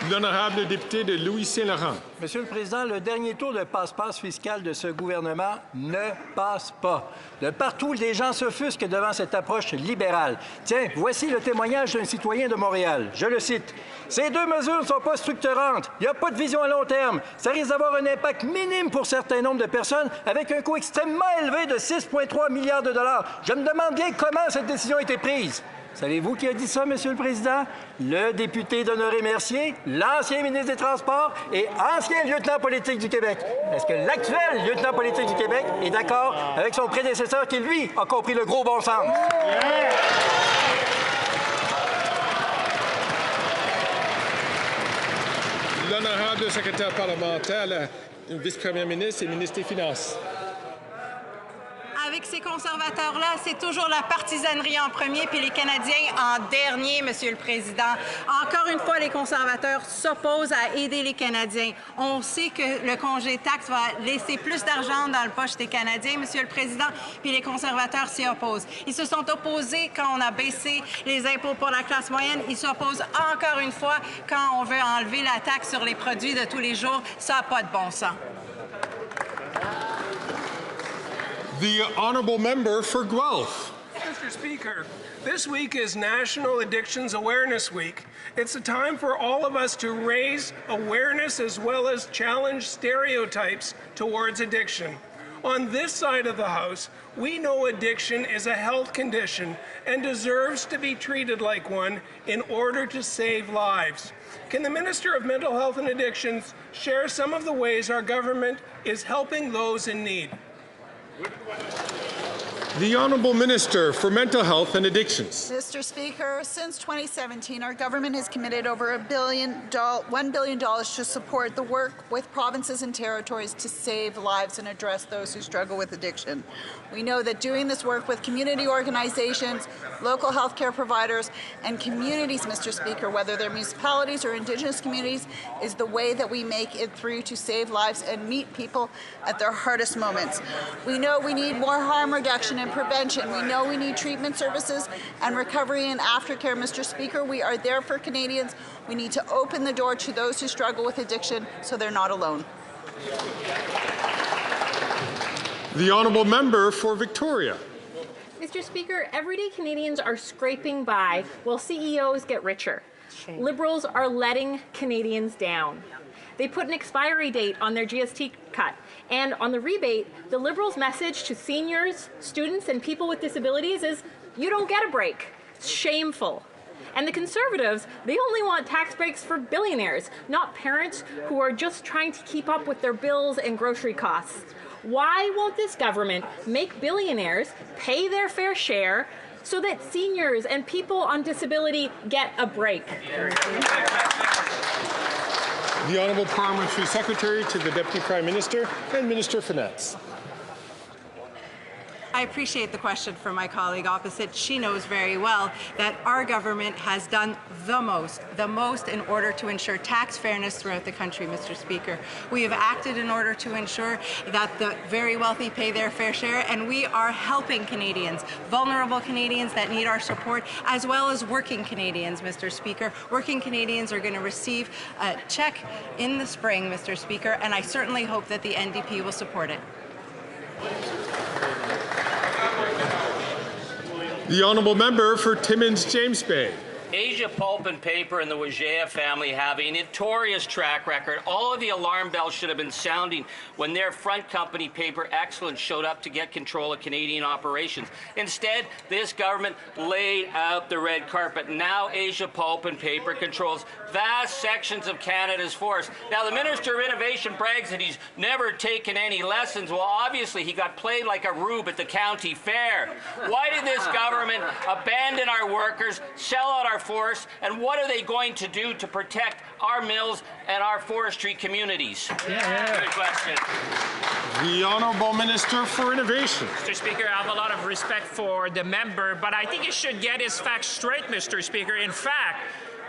L'honorable député de Louis-Saint-Laurent. Monsieur le Président, le dernier tour de passe-passe fiscal de ce gouvernement ne passe pas. De partout, les gens s'offusquent devant cette approche libérale. Tiens, voici le témoignage d'un citoyen de Montréal. Je le cite. « Ces 2 mesures ne sont pas structurantes. Il n'y a pas de vision à long terme. Ça risque d'avoir un impact minime pour certains nombres de personnes avec un coût extrêmement élevé de 6,3 milliards de dollars. Je me demande bien comment cette décision a été prise. » Savez-vous qui a dit ça, Monsieur le Président? Le député d'Honoré Mercier, l'ancien ministre des Transports et ancien lieutenant politique du Québec. Est-ce que l'actuel lieutenant politique du Québec est d'accord avec son prédécesseur qui, lui, a compris le gros bon sens? L'honorable secrétaire parlementaire, la vice-première ministre et ministre des Finances. Avec ces conservateurs-là, c'est toujours la partisanerie en premier puis les Canadiens en dernier, Monsieur le Président. Encore une fois, les conservateurs s'opposent à aider les Canadiens. On sait que le congé taxe va laisser plus d'argent dans le poche des Canadiens, Monsieur le Président, puis les conservateurs s'y opposent. Ils se sont opposés quand on a baissé les impôts pour la classe moyenne. Ils s'opposent encore une fois quand on veut enlever la taxe sur les produits de tous les jours. Ça n'a pas de bon sens. The Honourable Member for Guelph. Mr. Speaker, this week is National Addictions Awareness Week. It's a time for all of us to raise awareness as well as challenge stereotypes towards addiction. On this side of the House, we know addiction is a health condition and deserves to be treated like one in order to save lives. Can the Minister of Mental Health and Addictions share some of the ways our government is helping those in need? The Honourable Minister for Mental Health and Addictions. Mr. Speaker, since 2017, our government has committed over $1 billion to support the work with provinces and territories to save lives and address those who struggle with addiction. We know that doing this work with community organizations, local healthcare providers, and communities, Mr. Speaker, whether they're municipalities or Indigenous communities, is the way that we make it through to save lives and meet people at their hardest moments. We know we need more harm reduction and prevention. We know we need treatment services and recovery and aftercare, Mr. Speaker. We are there for Canadians. We need to open the door to those who struggle with addiction so they're not alone. The Honourable Member for Victoria. Mr. Speaker, everyday Canadians are scraping by while CEOs get richer. Liberals are letting Canadians down. They put an expiry date on their GST cut. And on the rebate, the Liberals' message to seniors, students, and people with disabilities is, you don't get a break. It's shameful. And the Conservatives, they only want tax breaks for billionaires, not parents who are just trying to keep up with their bills and grocery costs. Why won't this government make billionaires pay their fair share so that seniors and people on disability get a break? The Honourable Parliamentary Secretary to the Deputy Prime Minister and Minister of Finance. I appreciate the question from my colleague opposite. She knows very well that our government has done the most in order to ensure tax fairness throughout the country, Mr. Speaker. We have acted in order to ensure that the very wealthy pay their fair share, and we are helping Canadians, vulnerable Canadians that need our support, as well as working Canadians, Mr. Speaker. Working Canadians are going to receive a check in the spring, Mr. Speaker, and I certainly hope that the NDP will support it. The Honourable Member for Timmins James Bay. Asia Pulp and Paper and the Wajea family have a notorious track record. All of the alarm bells should have been sounding when their front company, Paper Excellence, showed up to get control of Canadian operations. Instead, this government laid out the red carpet. Now Asia Pulp and Paper controls vast sections of Canada's forests. Now, the Minister of Innovation brags that he's never taken any lessons. Well, obviously, he got played like a rube at the county fair. Why did this government abandon our workers, sell out our forests, and what are they going to do to protect our mills and our forestry communities? Good question. The Honourable Minister for Innovation. Mr. Speaker, I have a lot of respect for the member, but I think he should get his facts straight, Mr. Speaker. In fact,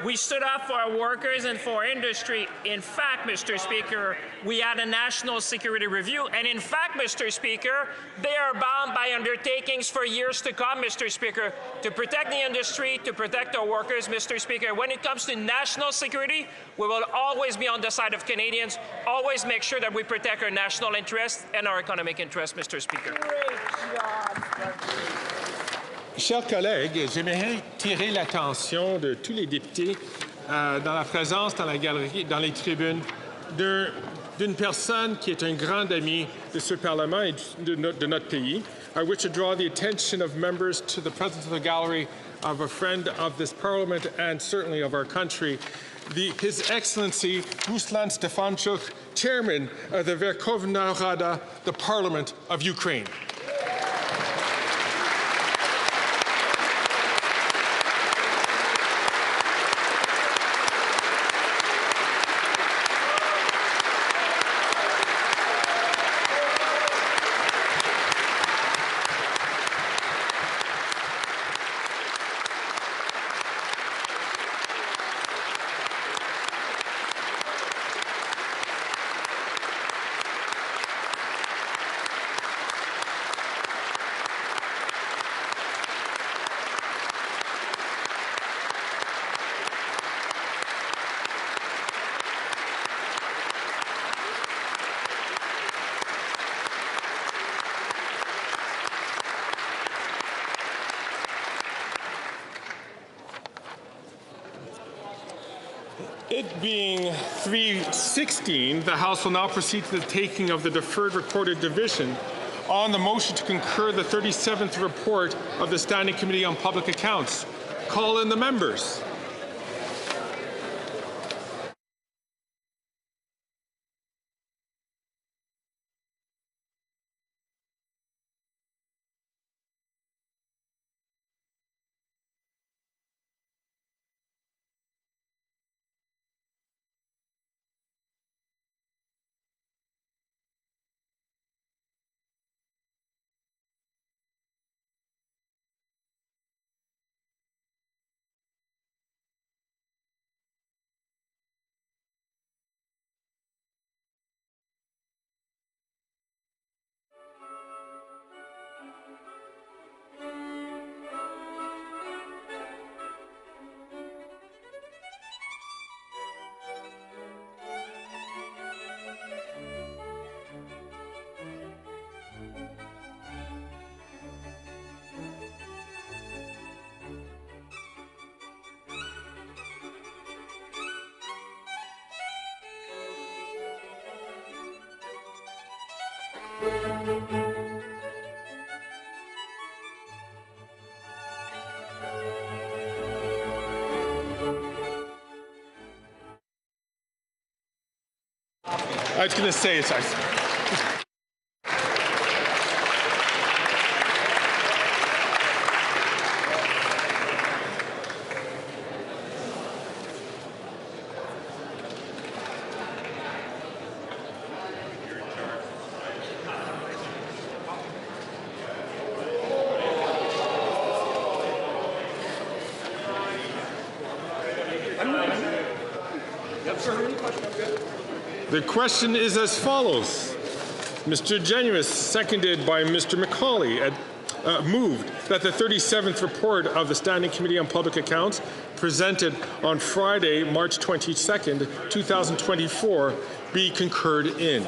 we stood up for our workers and for industry. In fact, Mr. Speaker, we had a national security review. And in fact, Mr. Speaker, they are bound by undertakings for years to come, Mr. Speaker, to protect the industry, to protect our workers, Mr. Speaker. When it comes to national security, we will always be on the side of Canadians, always make sure that we protect our national interests and our economic interests, Mr. Speaker. Chers collègues, j'aimerais tirer l'attention de tous les députés dans la présence, dans la galerie, dans les tribunes, d'une personne qui est un grand ami de ce Parlement et de notre pays. I wish to draw the attention of members to the presence of the gallery of a friend of this Parliament and certainly of our country, His Excellency Ruslan Stefanchuk, Chairman of the Verkhovna Rada, the Parliament of Ukraine. It being 3:16, the House will now proceed to the taking of the deferred recorded division on the motion to concur the 37th report of the Standing Committee on Public Accounts. Call in the members. was going to say, sorry. The question is as follows. Mr. Genuis, seconded by Mr. McCauley, moved that the 37th report of the Standing Committee on Public Accounts presented on Friday, March 22nd, 2024, be concurred in.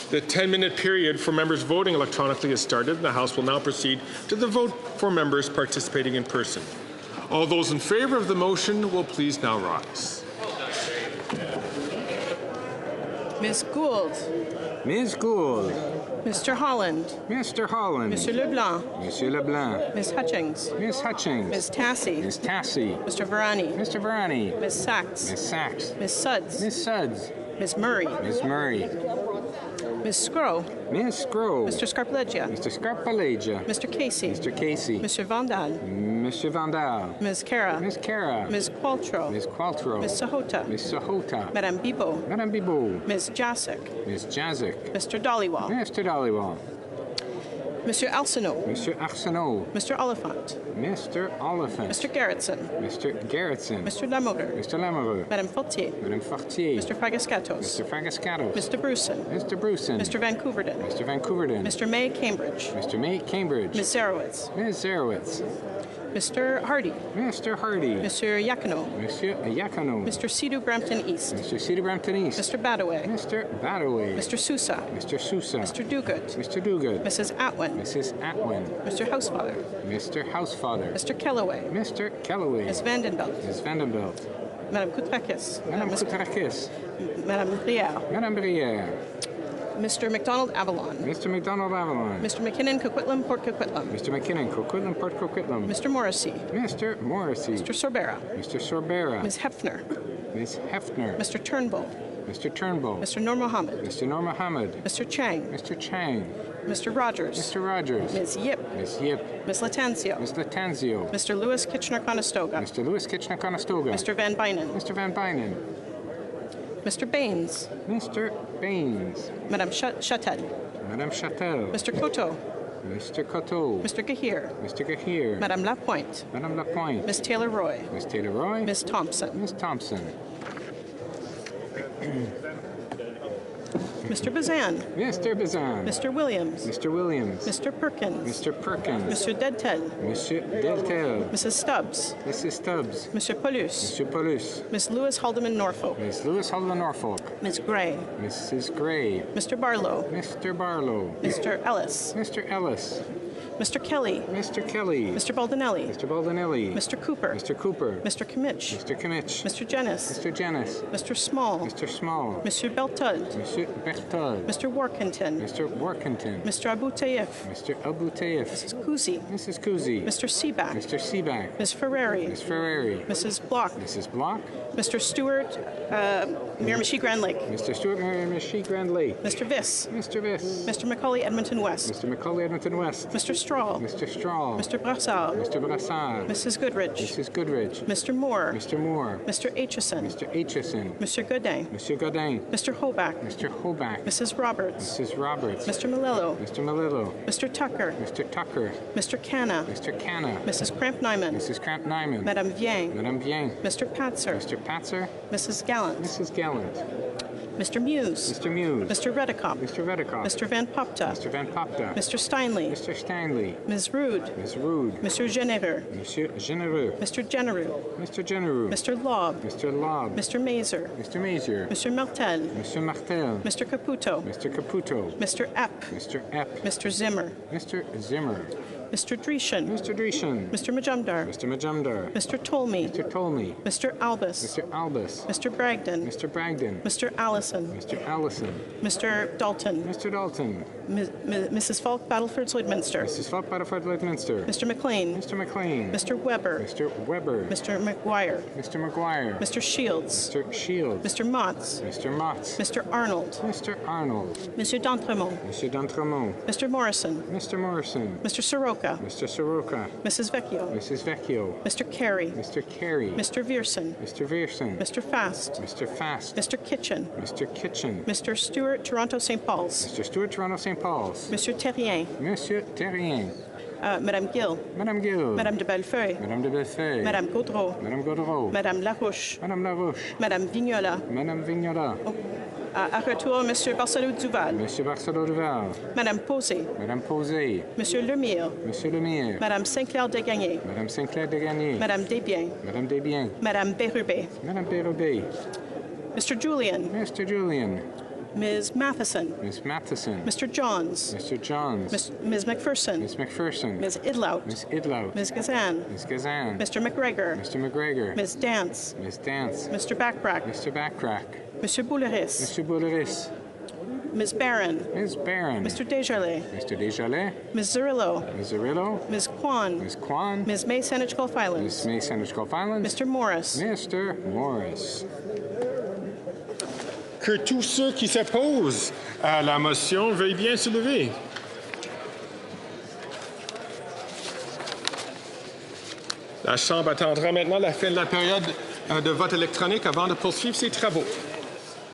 The 10-minute period for members voting electronically has started, and the House will now proceed to the vote for members participating in person. All those in favour of the motion will please now rise. Ms. Gould. Ms. Gould. Mr. Holland. Mr. Holland. Mr. Leblanc. Monsieur Leblanc. Ms. Hutchings. Ms. Hutchings. Ms. Tassie. Ms. Tassie. Mr. Varani. Mr. Varani. Ms. Sachs. Ms. Sachs. Ms. Suds. Ms. Suds. Ms. Murray. Ms. Murray. Ms. Scrow. Ms. Scrow. Mr. Scarpaleggia. Mr. Scarpaleggia. Mr. Casey. Mr. Casey. Mr. Vandal. Mr. Vandal. Ms. Cara. Ms. Cara. Ms. Qualtrough. Ms. Qualtrough. Ms. Sahota. Ms. Sahota. Madame Bibot. Madame Bibot. Ms. Jacek. Ms. Jacek. Mr. Dollywall. Mr. Dollywall. Monsieur Arsenault. Monsieur Arsenault. Mr. Oliphant. Mr. Oliphant. Mr. Gerritsen. Mr. Gerritsen. Mr. Lamoureux. Mr. Lamoureux. Madame Fortier. Madame Fortier. Mr. Fragascatos. Mr. Fragascatos. Mr. Bruson. Mr. Bruson. Mr. Vancouverden. Mr. Vancouverden. Mr. May Cambridge. Mr. May Cambridge. Ms. Zarowitz. Ms. Zarowitz. Mr. Hardy. Mr. Hardy. Monsieur Yacono. Monsieur Yacono. Mr. Sidhu Brampton East. Mr. Sidhu Brampton East. Mr. Badaway. Mr. Badaway. Mr. Sousa. Mr. Sousa. Mr. Duguid. Mr. Duguid. Mrs. Atwin. Mrs. Atwin. Mr. Housefather. Mr. Housefather. Mr. Kellaway. Mr. Kellaway. Ms. Vandenbelt. Ms. Vandenbelt. Madame Koutrakis. Madame Koutrakis. Madame Brière. Madame Brière. Mr. McDonald Avalon. Mr. McDonald Avalon. Mr. McKinnon Coquitlam Port Coquitlam. Mr. McKinnon Coquitlam Port Coquitlam. Mr. Morrissey. Mr. Morrissey. Mr. Sorbera. Mr. Sorbera. Ms. Hefner. Ms. Hefner. Mr. Turnbull. Mr. Turnbull. Mr. Nur Mohammed. Mr. Nur Mohammed. Mr. Chang. Mr. Chang. Mr. Rogers. Mr. Rogers. Ms. Yip. Ms. Yip. Ms. Latanzio. Ms. Latanzio. Mr. Lewis Kitchener-Conestoga. Mr. Lewis Kitchener-Conestoga. Mr. Van Bynen. Mr. Van Bynen. Mr. Baines. Mr. Baines. Madame Chatel. Madame Chatel. Mr. Coteau. Mr. Coteau. Mr. Gahir. Mr. Gahir. Madame Lapointe. Madame Lapointe. Ms. Taylor-Roy. Ms. Taylor-Roy. Ms. Thompson. Ms. Thompson. Mr. Bazan. Mr. Bazan. Mr. Williams. Mr. Williams. Mr. Perkins. Mr. Perkins. Mr. Deltel. Monsieur Deltel. Mrs. Stubbs. Mrs. Stubbs. Mr. Paulus. Monsieur Paulus. Miss Lewis Haldeman Norfolk. Miss Lewis Haldeman Norfolk. Ms. Gray. Mrs. Gray. Mr. Barlow. Mr. Barlow. Mr. Ellis. Mr. Ellis. Mr. Kelly. Mr. Kelly. Mr. Baldinelli. Mr. Baldinelli. Mr. Cooper. Mr. Cooper. Mr. Kimmich. Mr. Kimmich. Mr. Jennis. Mr. Jennis. Mr. Small. Mr. Small. Monsieur Beltud. Monsieur Berthold. Mr. Workington. Mr. Workington. Mr. Abu Taif. Mr. Abu Taif. Mrs. Kuzi. Mrs. Kuzi. Mr. Seaback. Mr. Seaback. Ms. Ferrari. Ms. Ferrari. Mrs. Block. Mrs. Block. Mr. Stewart, Miramichi Grand Lake. Mr. Stewart, Miramichi Grand Lake. Mr. Viss. Mr. Viss. Mr. Macaulay Edmonton West. Mr. Macaulay Edmonton West. Mr. Straw. Mr. Straw. Mr. Brassard. Mr. Brassard. Mrs. Goodrich. Mrs. Goodrich. Mr. Moore. Mr. Moore. Mr. Aitchison. Mr. Aitchison. Mr. Godin. Mr. Godin. Mr. Hoback. Mr. Hoback. Mrs. Roberts. Mrs. Roberts. Mr. Malillo. Mr. Malillo. Mr. Tucker. Mr. Tucker. Mr. Canna. Mr. Canna. Mrs. Cramp-Nyman. Mrs. Cramp-Nyman. Madame Viang. Madame Viang. Mr. Patzer. Mr. Patzer. Mrs. Gallant. Mrs. Gallant. Mr. Muse. Mr. Muse. Mr. Redekop. Mr. Redekop. Mr. Van Popta. Mr. Van Popta. Mr. Steinley. Mr. Steinley. Ms. Rude. Ms. Rude. Monsieur Généreux. Monsieur Généreux. Mr. Genereux. Mr. Genereux. Mr. Lobb. Mr. Lobb. Mr. Mazer. Mr. Mazer. Monsieur Martel. Monsieur Martel. Mr. Caputo. Mr. Caputo. Mr. Epp. Mr. Epp. Mr. Zimmer. Mr. Zimmer. Mr. Dreeshen. Mr. Dreeshen. Mr. Majumdar. Mr. Majumdar. Mr. Tolmie. Mr. Tolmie. Mr. Albus. Mr. Albus. Mr. Bragdon. Mr. Bragdon. Mr. Allison. Mr. Allison. Mr. Dalton. Mr. Dalton. Mrs. Falk Battleford Lloydminster. Mrs. Falk Battleford Lloydminster. Mr. McLean. Mr. McLean. Mr. Weber. Mr. Weber. Mr. McGuire. Mr. McGuire. Mr. Shields. Mr. Shields. Mr. Motts. Mr. Motts. Mr. Arnold. Mr. Arnold. Monsieur d'Entremont. Monsieur d'Entremont. Mr. Morrison. Mr. Morrison. Mr. Soroka. Mr. Soroka. Mrs. Vecchio. Mrs. Vecchio. Mr. Carey. Mr. Carey. Mr. Vierson. Mr. Vierson. Mr. Fast. Mr. Fast. Mr. Kitchen. Mr. Kitchen. Mr. Stewart, Toronto St. Paul's. Mr. Stewart, Toronto St. Paul's. Monsieur Terrien. Monsieur Terrien. Madame Gill. Madame Gill. Madame de Bellefeuille. Madame de Bellefeuille. Madame Gaudreau. Madame Gaudreau. Madame Larouche. Madame Larouche. Madame Vignola. Madame Vignola. À retour, Monsieur Barcelot-Duval. Monsieur Barcelot-Duval. Madame Posé. Madame Posé. Monsieur Lemire. Monsieur Lemire. Madame Saint-Clair-Degagné. Madame Saint-Clair-Degagné. Madame Desbiens. Madame Desbiens. Madame Bérubé. Madame Bérubé. Mr. Julian. Mr. Julian. Ms. Matheson. Miss Matheson. Mr. Johns. Mr. Johns. Ms. McPherson. Miss McPherson. Ms. Idlout. Miss Idlout. Ms. Gazan. Miss Gazan. Mr. McGregor. Mr. McGregor. Ms. Dance. Miss Dance. Mr. Backrack. Mr. Backrack. Monsieur Bouleris. Mr. Bouleris. Ms. Barron. Ms. Barron. Mr. Desjardins. Mr. Desjardins. Ms. Zurillo. Ms. Zurillo. Ms. Kwan. Ms. Kwan. Ms. May Saanich Gulf Islands. Ms. May Saanich Gulf Islands. Mr. Morris. Mr. Morris. Que tous ceux qui s'opposent à la motion veuillent bien se lever. La Chambre attendra maintenant la fin de la période de vote électronique avant de poursuivre ses travaux.